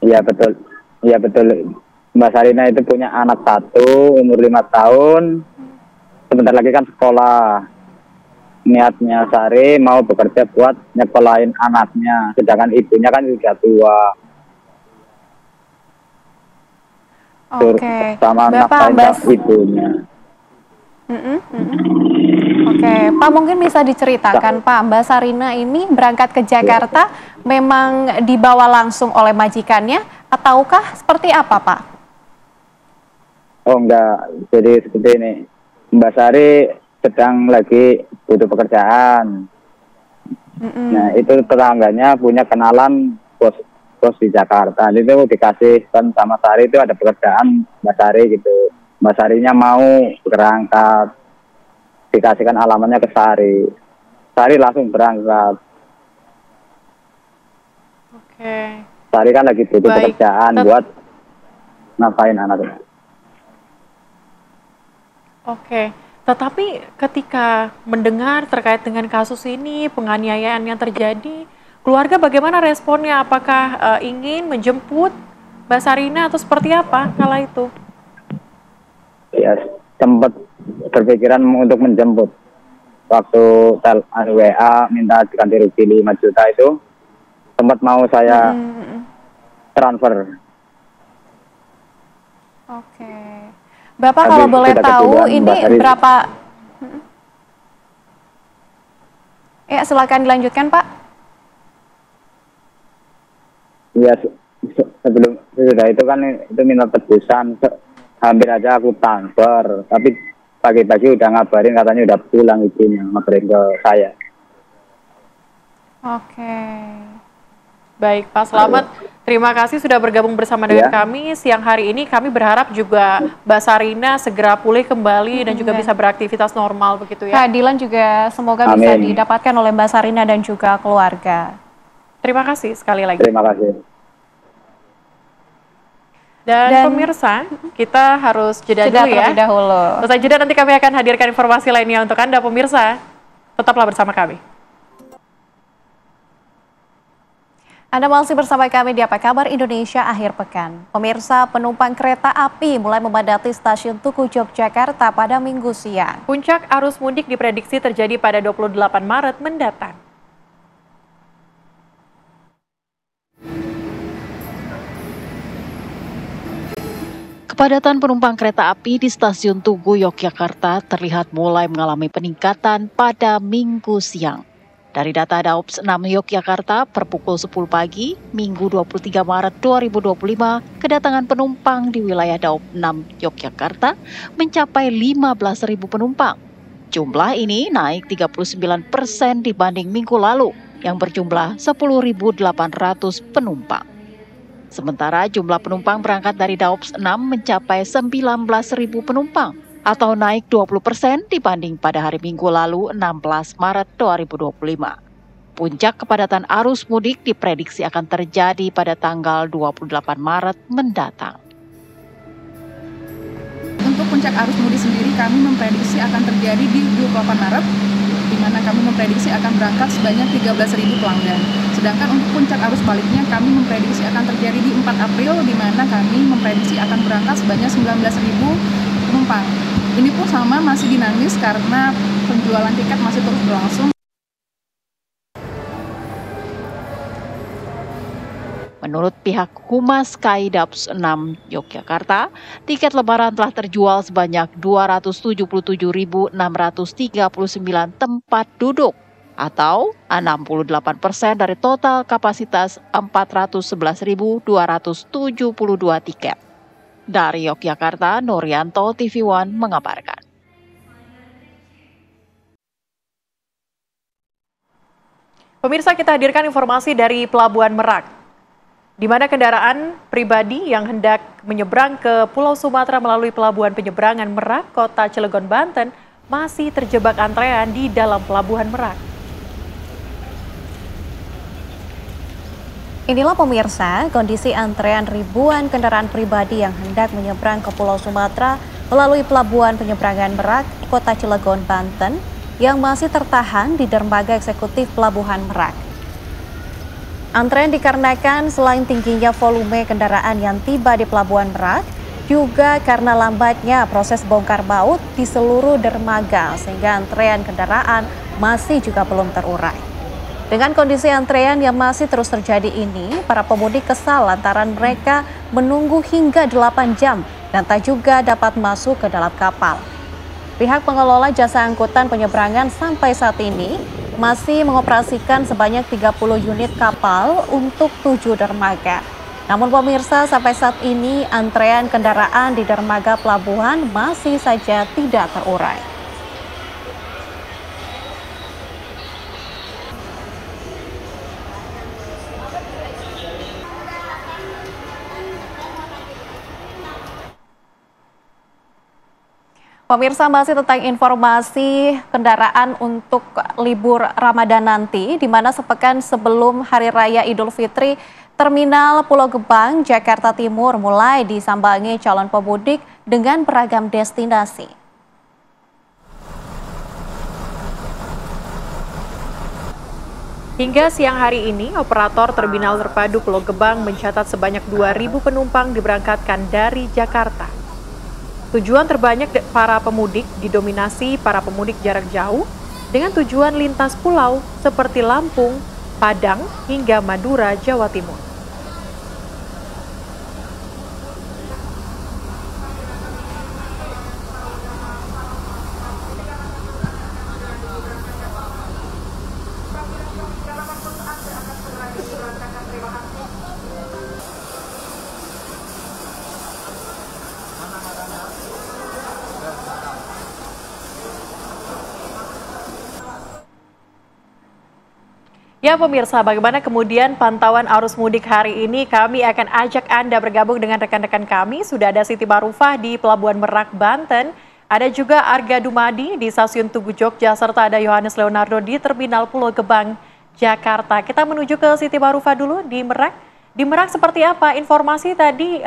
Iya betul, iya betul. Mbak Sarina itu punya anak 1 umur 5 tahun. Sebentar lagi kan sekolah. Niatnya Sari mau bekerja buat nyekolahin anaknya, sedangkan ibunya kan sudah tua. Oke, Sama Bapak nafkahin ibunya. Oke, Pak mungkin bisa diceritakan Pak, Mbak Sarina ini berangkat ke Jakarta memang dibawa langsung oleh majikannya ataukah seperti apa Pak? Oh enggak, jadi seperti ini. Mbak Sari sedang lagi butuh pekerjaan. Nah itu tetangganya punya kenalan bos di Jakarta. Itu dikasih kan sama Sari itu ada pekerjaan Mbak Sari gitu. Mbak Sarinya mau berangkat, dikasihkan alamatnya ke Sari. Sari langsung berangkat. Oke. Sari kan lagi butuh pekerjaan buat nafkahin anaknya. Oke, tetapi ketika mendengar terkait dengan kasus ini, penganiayaan yang terjadi, keluarga bagaimana responnya? Apakah ingin menjemput Mbak Sarina atau seperti apa kala itu? Ya, sempat berpikiran untuk menjemput. Waktu WA minta ganti rugi 5 juta itu, sempat mau saya transfer. Oke. Bapak Tapi kalau boleh sudah tahu kebetulan ini Mbak Sari berapa? Ya silakan dilanjutkan Pak. Iya, sebelum sudah itu kan itu minta tebusan, hampir aja aku transfer, tapi pagi-pagi udah ngabarin katanya udah pulang ibunya, ngabarin ke saya. Oke. Baik, Pak Slamet, terima kasih sudah bergabung bersama dengan kami siang hari ini. Kami berharap juga Mbak Sarina segera pulih kembali dan juga bisa beraktivitas normal begitu ya. Keadilan juga semoga bisa didapatkan oleh Mbak Sarina dan juga keluarga. Terima kasih sekali lagi. Terima kasih. Dan pemirsa, kita harus jeda dulu ya. Terlebih dahulu. Usai jeda nanti kami akan hadirkan informasi lainnya untuk Anda pemirsa. Tetaplah bersama kami. Anda masih bersama kami di Apa Kabar Indonesia akhir pekan. Pemirsa, penumpang kereta api mulai memadati stasiun Tugu Yogyakarta pada Minggu siang. Puncak arus mudik diprediksi terjadi pada 28 Maret mendatang. Kepadatan penumpang kereta api di stasiun Tugu Yogyakarta terlihat mulai mengalami peningkatan pada Minggu siang. Dari data Daops 6 Yogyakarta per pukul 10 pagi, Minggu 23 Maret 2025, kedatangan penumpang di wilayah Daops 6 Yogyakarta mencapai 15.000 penumpang. Jumlah ini naik 39% dibanding minggu lalu yang berjumlah 10.800 penumpang. Sementara jumlah penumpang berangkat dari Daops 6 mencapai 19.000 penumpang atau naik 20% dibanding pada hari Minggu lalu 16 Maret 2025. Puncak kepadatan arus mudik diprediksi akan terjadi pada tanggal 28 Maret mendatang. Untuk puncak arus mudik sendiri kami memprediksi akan terjadi di 28 Maret, di mana kami memprediksi akan berangkat sebanyak 13.000 pelanggan. Sedangkan untuk puncak arus baliknya kami memprediksi akan terjadi di 4 April, di mana kami memprediksi akan berangkat sebanyak 19.000 penumpang. Ini pun sama masih dinamis karena penjualan tiket masih terus berlangsung. Menurut pihak Humas KAI Daops 6 Yogyakarta, tiket lebaran telah terjual sebanyak 277.639 tempat duduk atau 68% dari total kapasitas 411.272 tiket. Dari Yogyakarta, Nuryanto, TV One mengabarkan. Pemirsa, kita hadirkan informasi dari Pelabuhan Merak, di mana kendaraan pribadi yang hendak menyeberang ke Pulau Sumatera melalui Pelabuhan Penyeberangan Merak, Kota Cilegon, Banten, masih terjebak antrean di dalam Pelabuhan Merak. Inilah pemirsa, kondisi antrean ribuan kendaraan pribadi yang hendak menyeberang ke Pulau Sumatera melalui Pelabuhan Penyeberangan Merak, Kota Cilegon, Banten, yang masih tertahan di dermaga eksekutif Pelabuhan Merak. Antrean dikarenakan selain tingginya volume kendaraan yang tiba di Pelabuhan Merak, juga karena lambatnya proses bongkar baut di seluruh dermaga, sehingga antrean kendaraan masih juga belum terurai. Dengan kondisi antrean yang masih terus terjadi ini, para pemudik kesal lantaran mereka menunggu hingga 8 jam dan tak juga dapat masuk ke dalam kapal. Pihak pengelola jasa angkutan penyeberangan sampai saat ini masih mengoperasikan sebanyak 30 unit kapal untuk 7 dermaga. Namun pemirsa, sampai saat ini antrean kendaraan di dermaga pelabuhan masih saja tidak terurai. Pemirsa, masih tentang informasi kendaraan untuk libur Ramadan nanti, di mana sepekan sebelum Hari Raya Idul Fitri, Terminal Pulau Gebang, Jakarta Timur mulai disambangi calon pemudik dengan beragam destinasi. Hingga siang hari ini, operator Terminal Terpadu Pulau Gebang mencatat sebanyak 2.000 penumpang diberangkatkan dari Jakarta. Tujuan terbanyak para pemudik didominasi para pemudik jarak jauh dengan tujuan lintas pulau seperti Lampung, Padang, hingga Madura, Jawa Timur. Ya pemirsa, bagaimana kemudian pantauan arus mudik hari ini? Kami akan ajak Anda bergabung dengan rekan-rekan kami. Sudah ada Siti Barufah di Pelabuhan Merak, Banten. Ada juga Arga Dumadi di Stasiun Tugu Jogja, serta ada Yohanes Leonardo di Terminal Pulau Gebang, Jakarta. Kita menuju ke Siti Barufah dulu di Merak. Di Merak seperti apa? Informasi tadi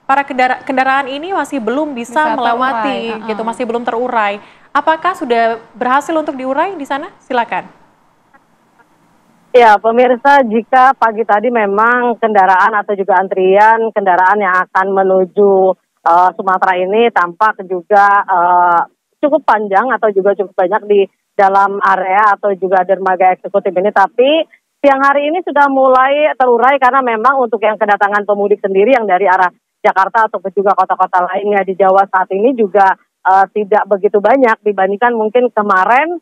para kendaraan ini masih belum bisa melewati, gitu, masih belum terurai. Apakah sudah berhasil untuk diurai di sana? Silakan. Ya, pemirsa, jika pagi tadi memang kendaraan atau juga antrian kendaraan yang akan menuju Sumatera ini tampak juga cukup panjang atau juga cukup banyak di dalam area atau juga dermaga eksekutif ini. Tapi siang hari ini sudah mulai terurai karena memang untuk yang kedatangan pemudik sendiri yang dari arah Jakarta ataupun juga kota-kota lainnya di Jawa saat ini juga tidak begitu banyak dibandingkan mungkin kemarin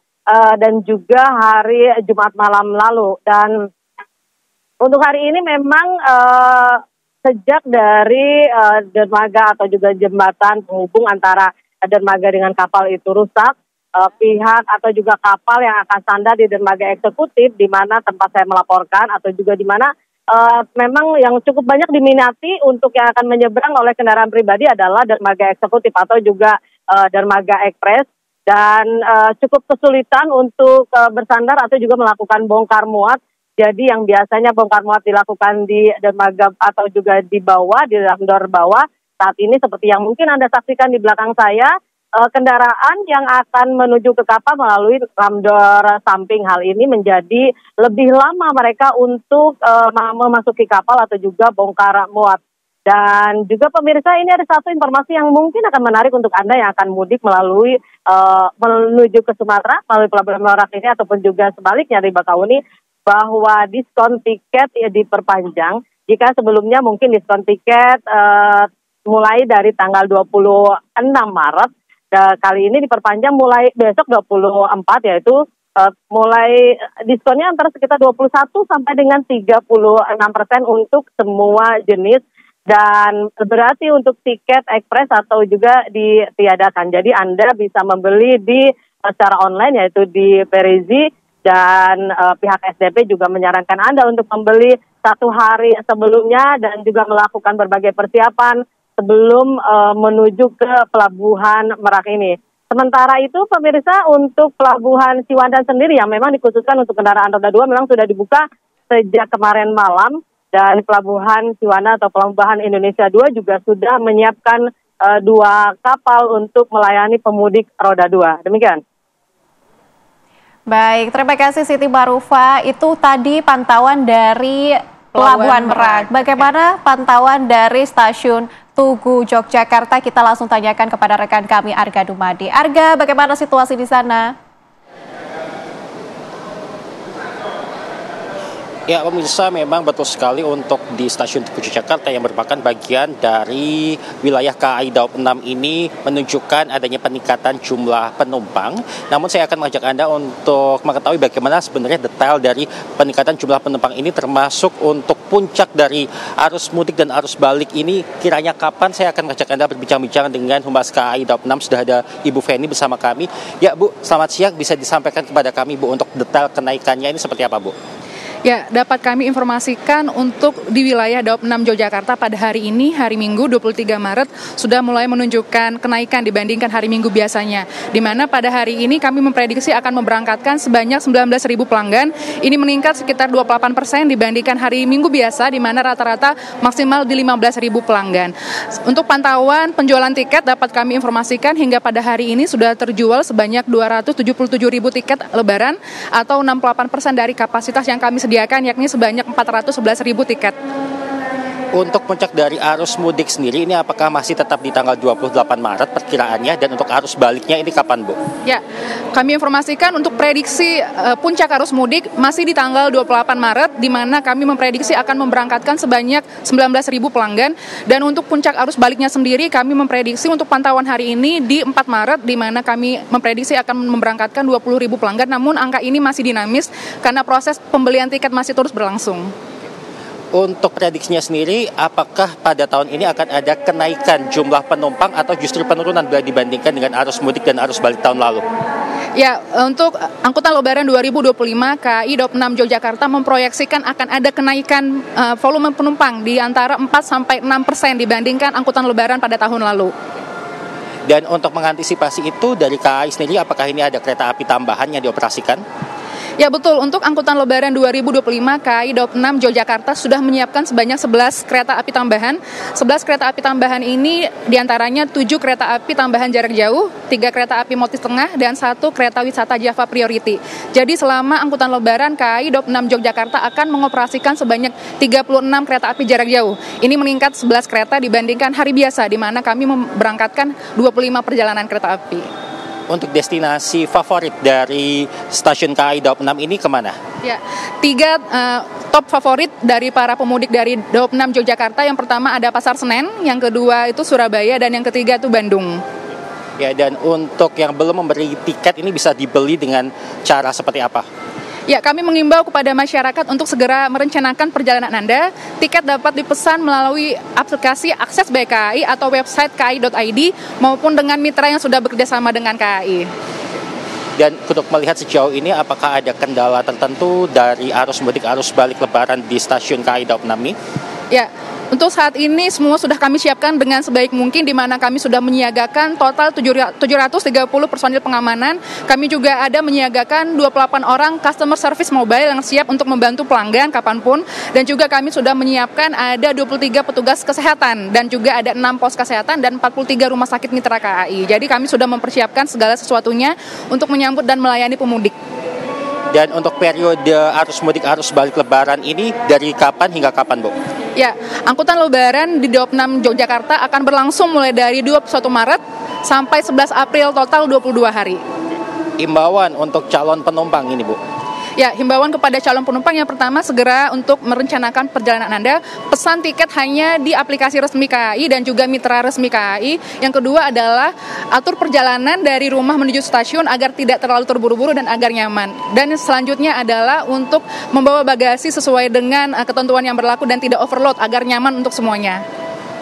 dan juga hari Jumat malam lalu. Dan untuk hari ini memang sejak dari dermaga atau juga jembatan penghubung antara dermaga dengan kapal itu rusak, pihak atau juga kapal yang akan sandar di dermaga eksekutif di mana tempat saya melaporkan atau juga di mana memang yang cukup banyak diminati untuk yang akan menyeberang oleh kendaraan pribadi adalah dermaga eksekutif atau juga dermaga ekspres. Dan cukup kesulitan untuk bersandar atau juga melakukan bongkar muat. Jadi yang biasanya bongkar muat dilakukan di dermaga atau juga di bawah, di ramdor bawah, saat ini seperti yang mungkin Anda saksikan di belakang saya, kendaraan yang akan menuju ke kapal melalui ramdor samping. Hal ini menjadi lebih lama mereka untuk memasuki kapal atau juga bongkar muat. Dan juga pemirsa, ini ada satu informasi yang mungkin akan menarik untuk Anda yang akan mudik melalui menuju ke Sumatera melalui Pelabuhan Merak ini ataupun juga sebaliknya di Bakahuni, bahwa diskon tiket ya diperpanjang. Jika sebelumnya mungkin diskon tiket mulai dari tanggal 26 Maret, kali ini diperpanjang mulai besok 24, yaitu mulai diskonnya antara sekitar 21 sampai dengan 36% untuk semua jenis. Dan berarti untuk tiket ekspres atau juga ditiadakan. Jadi Anda bisa membeli secara online yaitu di Perizi, dan pihak SDP juga menyarankan Anda untuk membeli 1 hari sebelumnya dan juga melakukan berbagai persiapan sebelum menuju ke Pelabuhan Merak ini. Sementara itu pemirsa, untuk Pelabuhan Ciwandan sendiri yang memang dikhususkan untuk kendaraan roda 2 memang sudah dibuka sejak kemarin malam. Dan Pelabuhan Ciwandan atau Pelabuhan Indonesia 2 juga sudah menyiapkan 2 kapal untuk melayani pemudik roda 2. Demikian. Baik, terima kasih Siti Marufa. Itu tadi pantauan dari Pelabuhan Merak. Bagaimana pantauan dari stasiun Tugu Yogyakarta? Kita langsung tanyakan kepada rekan kami Arga Dumadi. Arga, bagaimana situasi di sana? Ya pemirsa, memang betul sekali untuk di stasiun Tugu Yogyakarta yang merupakan bagian dari wilayah KAI Daob 6 ini menunjukkan adanya peningkatan jumlah penumpang. Namun saya akan mengajak Anda untuk mengetahui bagaimana sebenarnya detail dari peningkatan jumlah penumpang ini, termasuk untuk puncak dari arus mudik dan arus balik ini kiranya kapan. Saya akan mengajak Anda berbincang-bincang dengan Humas KAI Daob 6. Sudah ada Ibu Feni bersama kami. Ya Bu, selamat siang. Bisa disampaikan kepada kami Bu untuk detail kenaikannya ini seperti apa Bu? Ya, dapat kami informasikan untuk di wilayah Daob 6 Yogyakarta pada hari ini, hari Minggu 23 Maret, sudah mulai menunjukkan kenaikan dibandingkan hari Minggu biasanya. Di mana pada hari ini kami memprediksi akan memberangkatkan sebanyak 19.000 pelanggan. Ini meningkat sekitar 28% dibandingkan hari Minggu biasa, di mana rata-rata maksimal di 15.000 pelanggan. Untuk pantauan penjualan tiket dapat kami informasikan hingga pada hari ini sudah terjual sebanyak 277.000 tiket lebaran atau 68% dari kapasitas yang kami sediakan, yakni sebanyak 411.000 tiket. Untuk puncak dari arus mudik sendiri ini apakah masih tetap di tanggal 28 Maret perkiraannya, dan untuk arus baliknya ini kapan Bu? Ya, kami informasikan untuk prediksi puncak arus mudik masih di tanggal 28 Maret, di mana kami memprediksi akan memberangkatkan sebanyak 19.000 pelanggan. Dan untuk puncak arus baliknya sendiri kami memprediksi untuk pantauan hari ini di 4 Maret, di mana kami memprediksi akan memberangkatkan 20.000 pelanggan. Namun angka ini masih dinamis karena proses pembelian tiket masih terus berlangsung. Untuk prediksinya sendiri, apakah pada tahun ini akan ada kenaikan jumlah penumpang atau justru penurunan bila dibandingkan dengan arus mudik dan arus balik tahun lalu? Ya, untuk angkutan lebaran 2025, KAI Daob 6 Yogyakarta memproyeksikan akan ada kenaikan volume penumpang di antara 4-6% dibandingkan angkutan lebaran pada tahun lalu. Dan untuk mengantisipasi itu dari KAI sendiri, apakah ini ada kereta api tambahan yang dioperasikan? Ya betul, untuk angkutan lebaran 2025 KAI Daup 6 Yogyakarta sudah menyiapkan sebanyak 11 kereta api tambahan. 11 kereta api tambahan ini diantaranya 7 kereta api tambahan jarak jauh, 3 kereta api motis tengah, dan 1 kereta wisata Java Priority. Jadi selama angkutan lebaran KAI Daup 6 Yogyakarta akan mengoperasikan sebanyak 36 kereta api jarak jauh. Ini meningkat 11 kereta dibandingkan hari biasa, di mana kami memberangkatkan 25 perjalanan kereta api. Untuk destinasi favorit dari stasiun KAI Daup 6 ini kemana? Ya, 3 top favorit dari para pemudik dari Daup 6 Yogyakarta. Yang pertama ada Pasar Senen, yang kedua itu Surabaya, dan yang ketiga itu Bandung. Ya, dan untuk yang belum memberi tiket ini bisa dibeli dengan cara seperti apa? Ya, kami mengimbau kepada masyarakat untuk segera merencanakan perjalanan Anda. Tiket dapat dipesan melalui aplikasi Akses by KAI atau website kai.id maupun dengan mitra yang sudah bekerja sama dengan KAI. Dan untuk melihat sejauh ini apakah ada kendala tertentu dari arus mudik arus balik lebaran di stasiun KAI Daup 6 ini? Ya, untuk saat ini semua sudah kami siapkan dengan sebaik mungkin, di mana kami sudah menyiagakan total 730 personil pengamanan. Kami juga ada menyiagakan 28 orang customer service mobile yang siap untuk membantu pelanggan kapanpun. Dan juga kami sudah menyiapkan ada 23 petugas kesehatan dan juga ada 6 pos kesehatan dan 43 rumah sakit mitra KAI. Jadi kami sudah mempersiapkan segala sesuatunya untuk menyambut dan melayani pemudik. Dan untuk periode arus mudik arus balik lebaran ini dari kapan hingga kapan, Bu? Ya, angkutan lebaran di Daup 6 Yogyakarta akan berlangsung mulai dari 21 Maret sampai 11 April, total 22 hari. Imbauan untuk calon penumpang ini, Bu? Ya, himbauan kepada calon penumpang yang pertama segera untuk merencanakan perjalanan Anda, pesan tiket hanya di aplikasi resmi KAI dan juga mitra resmi KAI. Yang kedua adalah atur perjalanan dari rumah menuju stasiun agar tidak terlalu terburu-buru dan agar nyaman. Dan selanjutnya adalah untuk membawa bagasi sesuai dengan ketentuan yang berlaku dan tidak overload agar nyaman untuk semuanya.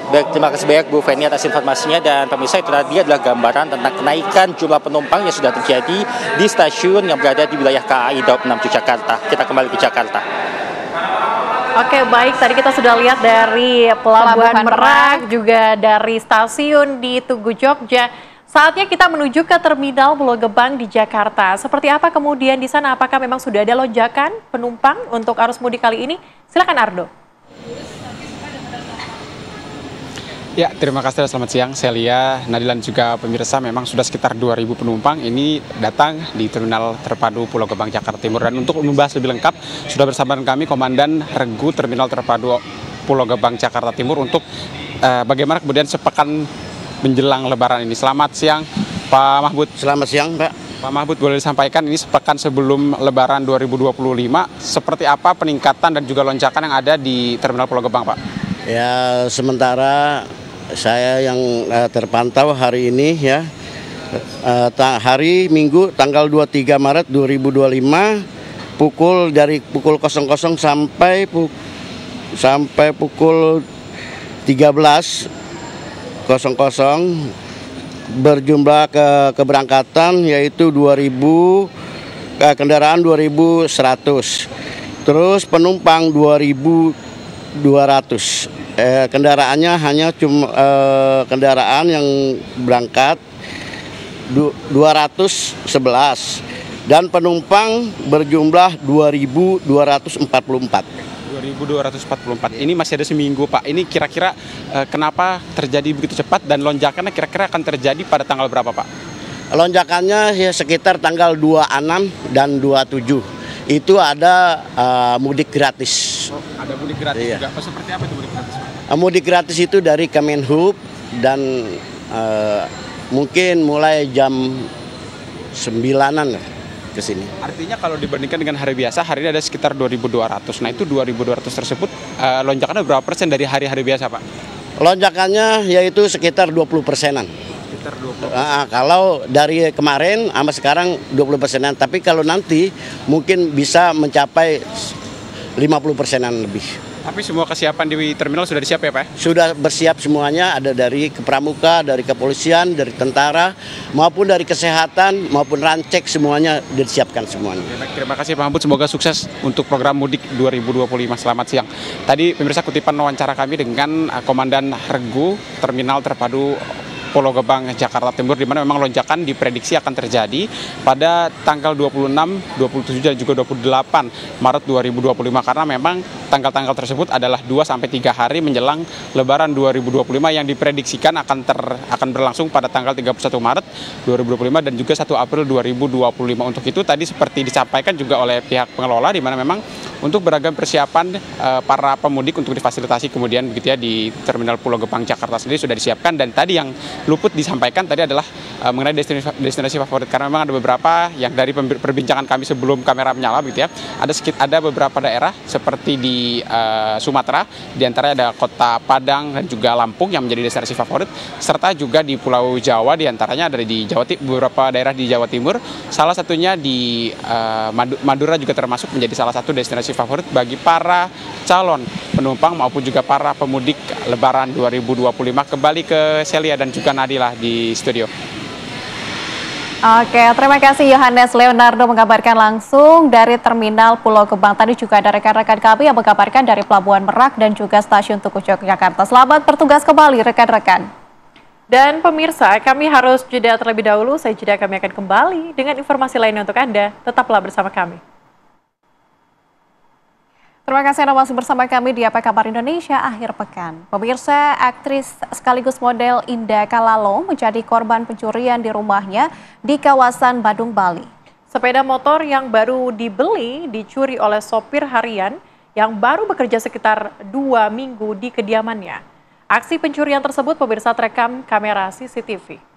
Baik, terima kasih banyak Bu Feni atas informasinya, dan pemirsa itu tadi adalah gambaran tentang kenaikan jumlah penumpang yang sudah terjadi di stasiun yang berada di wilayah KAI Daup 6 Yogyakarta. Kita kembali ke Jakarta. Oke, baik, tadi kita sudah lihat dari Pelabuhan Merak, juga dari stasiun di Tugu Jogja. Saatnya kita menuju ke Terminal Pulau Gebang di Jakarta. Seperti apa kemudian di sana? Apakah memang sudah ada lonjakan penumpang untuk arus mudik kali ini? Silakan Ardo. Ya, terima kasih, selamat siang Celia, Nadilan juga pemirsa. Memang sudah sekitar 2.000 penumpang ini datang di Terminal Terpadu Pulau Gebang Jakarta Timur. Dan untuk membahas lebih lengkap, sudah bersama dengan kami Komandan Regu Terminal Terpadu Pulau Gebang Jakarta Timur untuk bagaimana kemudian sepekan menjelang Lebaran ini. Selamat siang Pak Mahbud. Selamat siang Pak. Pak Mahbud, boleh disampaikan ini sepekan sebelum Lebaran 2025, seperti apa peningkatan dan juga lonjakan yang ada di Terminal Pulau Gebang, Pak? Ya, sementara saya yang terpantau hari ini ya, hari Minggu tanggal 23 Maret 2025 dari pukul 00 sampai pukul 13.00 berjumlah keberangkatan yaitu 2.000 kendaraan 2.100, terus penumpang 2.200. Kendaraannya hanya cuma kendaraan yang berangkat 211 dan penumpang berjumlah 2.244. 2.244. Ini masih ada seminggu, Pak. Ini kira-kira kenapa terjadi begitu cepat dan lonjakannya kira-kira akan terjadi pada tanggal berapa, Pak? Lonjakannya ya sekitar tanggal 26 dan 27. Itu ada mudik gratis. Oh, ada mudik gratis juga. Seperti apa itu mudik gratis, Pak? Mudik gratis itu dari Kemenhub dan mungkin mulai jam 9-an ke sini. Artinya kalau dibandingkan dengan hari biasa, hari ini ada sekitar 2.200. Nah, itu 2.200 tersebut lonjakannya berapa persen dari hari-hari biasa, Pak? Lonjakannya yaitu sekitar 20%-an. Sekitar 20%. Kalau dari kemarin sama sekarang 20%-an, tapi kalau nanti mungkin bisa mencapai 50%-an lebih. Tapi semua kesiapan di terminal sudah disiap ya, Pak? Sudah bersiap semuanya, ada dari Pramuka, dari kepolisian, dari tentara, maupun dari kesehatan, maupun rancek, semuanya disiapkan semuanya. Terima kasih Pak Mahbud, semoga sukses untuk program Mudik 2025. Selamat siang. Tadi pemirsa kutipan wawancara kami dengan Komandan Regu Terminal Terpadu Pulau Gebang, Jakarta Timur, di mana memang lonjakan diprediksi akan terjadi pada tanggal 26, 27, dan juga 28 Maret 2025, karena memang tanggal-tanggal tersebut adalah 2-3 hari menjelang Lebaran 2025 yang diprediksikan akan berlangsung pada tanggal 31 Maret 2025 dan juga 1 April 2025. Untuk itu tadi seperti disampaikan juga oleh pihak pengelola, di mana memang untuk beragam persiapan para pemudik untuk difasilitasi kemudian begitu ya di Terminal Pulau Gebang Jakarta sendiri sudah disiapkan. Dan tadi yang luput disampaikan tadi adalah mengenai destinasi favorit, karena memang ada beberapa yang dari perbincangan kami sebelum kamera menyala begitu ya, ada beberapa daerah seperti di Sumatera, diantaranya ada Kota Padang dan juga Lampung yang menjadi destinasi favorit, serta juga di Pulau Jawa, diantaranya ada di beberapa daerah di Jawa Timur, salah satunya di Madura juga termasuk menjadi salah satu destinasi favorit bagi para calon penumpang maupun juga para pemudik Lebaran 2025. Kembali ke Celia dan juga Nadila di studio. Oke, terima kasih Yohanes Leonardo mengabarkan langsung dari Terminal Pulau Gebang. Tadi juga ada rekan-rekan kami yang mengabarkan dari Pelabuhan Merak dan juga Stasiun Tugu Yogyakarta. Selamat bertugas kembali rekan-rekan. Dan pemirsa, kami harus jeda terlebih dahulu. Saya jeda, kami akan kembali dengan informasi lainnya untuk Anda. Tetaplah bersama kami. Terima kasih Anda masih bersama kami di Apa Kabar Indonesia akhir pekan. Pemirsa, aktris sekaligus model Indah Kalalo menjadi korban pencurian di rumahnya di kawasan Badung, Bali. Sepeda motor yang baru dibeli dicuri oleh sopir harian yang baru bekerja sekitar 2 minggu di kediamannya. Aksi pencurian tersebut pemirsa terekam kamera CCTV.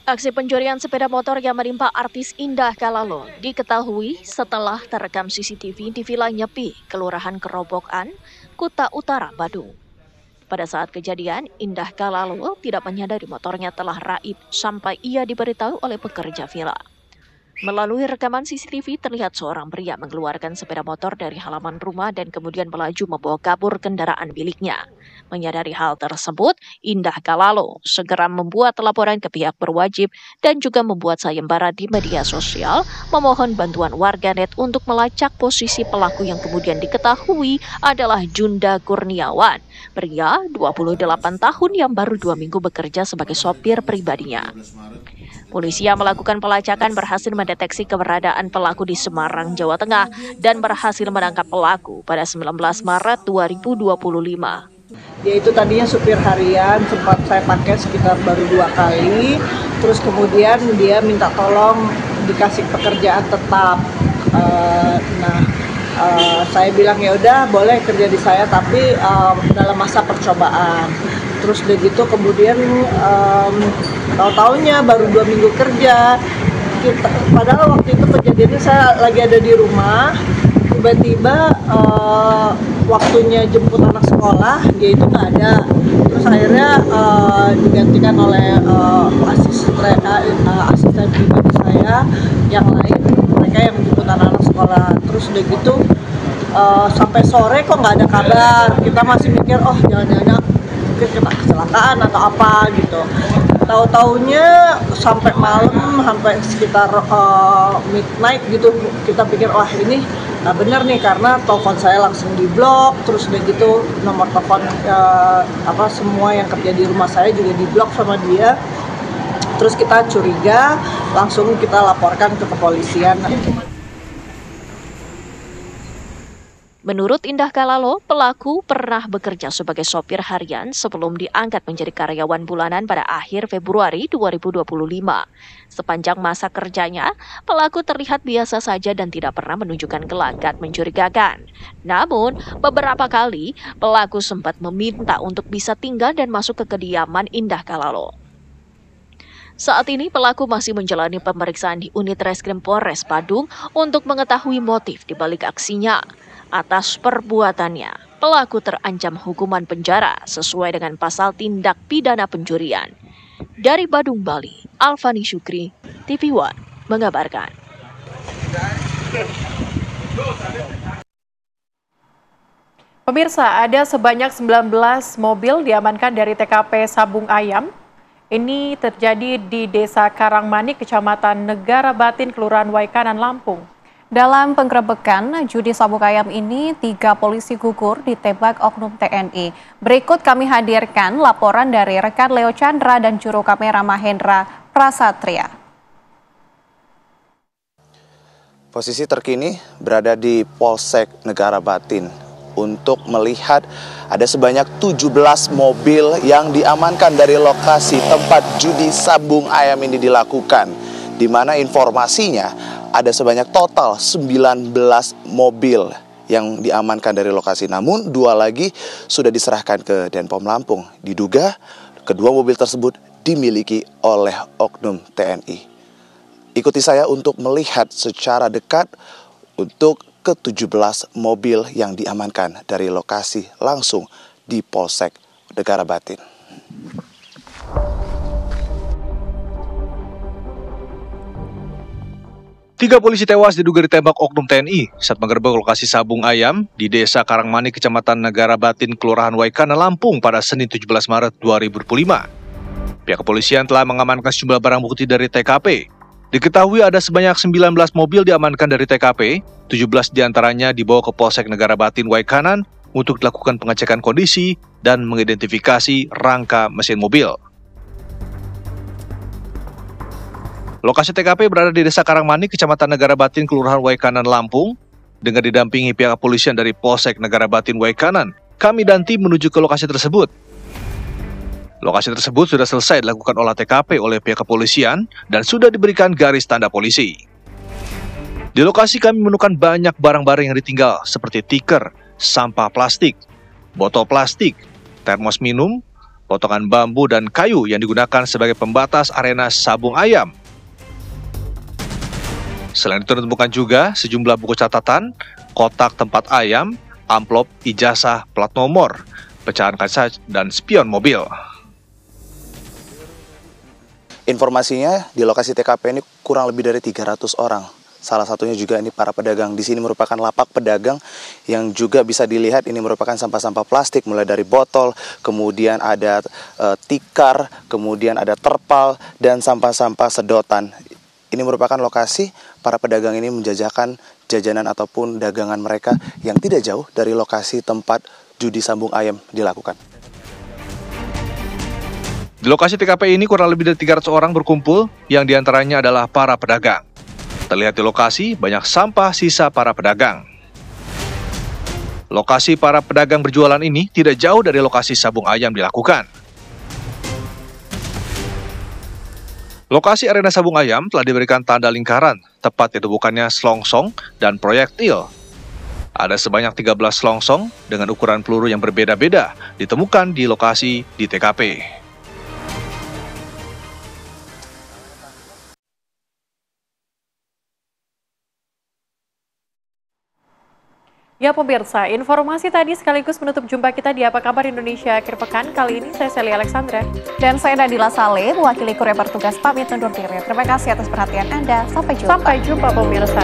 Aksi pencurian sepeda motor yang menimpa artis Indah Kalalo diketahui setelah terekam CCTV di Villa Nyepi, Kelurahan Kerobokan, Kuta Utara, Badung. Pada saat kejadian, Indah Kalalo tidak menyadari motornya telah raib sampai ia diberitahu oleh pekerja villa. Melalui rekaman CCTV terlihat seorang pria mengeluarkan sepeda motor dari halaman rumah dan kemudian melaju membawa kabur kendaraan miliknya. Menyadari hal tersebut, Indah Kalalo segera membuat laporan ke pihak berwajib dan juga membuat sayembara di media sosial memohon bantuan warganet untuk melacak posisi pelaku yang kemudian diketahui adalah Junda Kurniawan, pria 28 tahun yang baru 2 minggu bekerja sebagai sopir pribadinya. Polisi yang melakukan pelacakan berhasil mendeteksi keberadaan pelaku di Semarang, Jawa Tengah dan berhasil menangkap pelaku pada 19 Maret 2025. Dia itu tadinya supir harian, sempat saya pakai sekitar baru 2 kali, terus kemudian dia minta tolong dikasih pekerjaan tetap. Saya bilang ya udah boleh kerja di saya, tapi dalam masa percobaan. Terus udah gitu kemudian tahu-taunya baru 2 minggu kerja. Padahal waktu itu kejadiannya saya lagi ada di rumah, tiba-tiba waktunya jemput anak sekolah dia itu nggak ada. Terus akhirnya digantikan oleh asisten pribadi saya yang lain, mereka yang jemput anak-anak sekolah. Terus udah gitu sampai sore kok nggak ada kabar. Kita masih mikir oh jangan-jangan kena kecelakaan atau apa gitu. Tahu-taunya sampai malam, sampai sekitar midnight gitu, kita pikir wah ini benar nih, karena telepon saya langsung diblok, terus udah gitu nomor telepon semua yang kerja di rumah saya juga diblok sama dia. Terus kita curiga, langsung kita laporkan ke kepolisian. Menurut Indah Kalalo, pelaku pernah bekerja sebagai sopir harian sebelum diangkat menjadi karyawan bulanan pada akhir Februari 2025. Sepanjang masa kerjanya, pelaku terlihat biasa saja dan tidak pernah menunjukkan gelagat mencurigakan. Namun, beberapa kali pelaku sempat meminta untuk bisa tinggal dan masuk ke kediaman Indah Kalalo. Saat ini pelaku masih menjalani pemeriksaan di unit Reskrim Polres Badung untuk mengetahui motif di balik aksinya. Atas perbuatannya, pelaku terancam hukuman penjara sesuai dengan pasal tindak pidana pencurian. Dari Badung, Bali, Alfani Syukri, TV One mengabarkan. Pemirsa, ada sebanyak 19 mobil diamankan dari TKP Sabung Ayam. Ini terjadi di Desa Karangmanik, Kecamatan Negara Batin, Kelurahan Waikanan, Lampung. Dalam penggerebekan judi sabung ayam ini, 3 polisi gugur ditembak oknum TNI. Berikut kami hadirkan laporan dari rekan Leo Chandra dan juru kamera Mahendra Prasatria. Posisi terkini berada di Polsek Negara Batin untuk melihat ada sebanyak 17 mobil yang diamankan dari lokasi tempat judi sabung ayam ini dilakukan, di mana informasinya ada sebanyak total 19 mobil yang diamankan dari lokasi. Namun 2 lagi sudah diserahkan ke Denpom Lampung. Diduga kedua mobil tersebut dimiliki oleh oknum TNI. Ikuti saya untuk melihat secara dekat untuk ke-17 mobil yang diamankan dari lokasi langsung di Polsek Negara Batin. Tiga polisi tewas diduga ditembak oknum TNI saat menggerebek lokasi sabung ayam di Desa Karangmani, Kecamatan Negara Batin, Kelurahan Waikana, Lampung pada Senin 17 Maret 2025. Pihak kepolisian telah mengamankan sejumlah barang bukti dari TKP. Diketahui ada sebanyak 19 mobil diamankan dari TKP, 17 diantaranya dibawa ke Polsek Negara Batin Waikanan untuk dilakukan pengecekan kondisi dan mengidentifikasi rangka mesin mobil. Lokasi TKP berada di Desa Karangmani, Kecamatan Negara Batin, Kelurahan Waikanan, Lampung. Dengan didampingi pihak kepolisian dari Polsek Negara Batin Waikanan, kami dan tim menuju ke lokasi tersebut. Lokasi tersebut sudah selesai dilakukan olah TKP oleh pihak kepolisian dan sudah diberikan garis tanda polisi. Di lokasi kami menemukan banyak barang-barang yang ditinggal seperti tikar, sampah plastik, botol plastik, termos minum, potongan bambu dan kayu yang digunakan sebagai pembatas arena sabung ayam. Selain itu ditemukan juga sejumlah buku catatan, kotak tempat ayam, amplop, ijazah, plat nomor, pecahan kaca, dan spion mobil. Informasinya di lokasi TKP ini kurang lebih dari 300 orang. Salah satunya juga ini para pedagang. Di sini merupakan lapak pedagang yang juga bisa dilihat ini merupakan sampah-sampah plastik mulai dari botol, kemudian ada tikar, kemudian ada terpal dan sampah-sampah sedotan. Ini merupakan lokasi para pedagang ini menjajakan jajanan ataupun dagangan mereka yang tidak jauh dari lokasi tempat judi sabung ayam dilakukan. Di lokasi TKP ini kurang lebih dari 300 orang berkumpul, yang diantaranya adalah para pedagang. Terlihat di lokasi banyak sampah sisa para pedagang. Lokasi para pedagang berjualan ini tidak jauh dari lokasi sabung ayam dilakukan. Lokasi arena sabung ayam telah diberikan tanda lingkaran, tepat ditemukannya selongsong dan proyektil. Ada sebanyak 13 selongsong dengan ukuran peluru yang berbeda-beda ditemukan di lokasi di TKP. Ya pemirsa, informasi tadi sekaligus menutup jumpa kita di Apa Kabar Indonesia akhir pekan. Kali ini saya Celia Alexandra. Dan saya Nadila Saleh, mewakili kurir bertugas pamit undur diri. Terima kasih atas perhatian Anda. Sampai jumpa. Sampai jumpa pemirsa.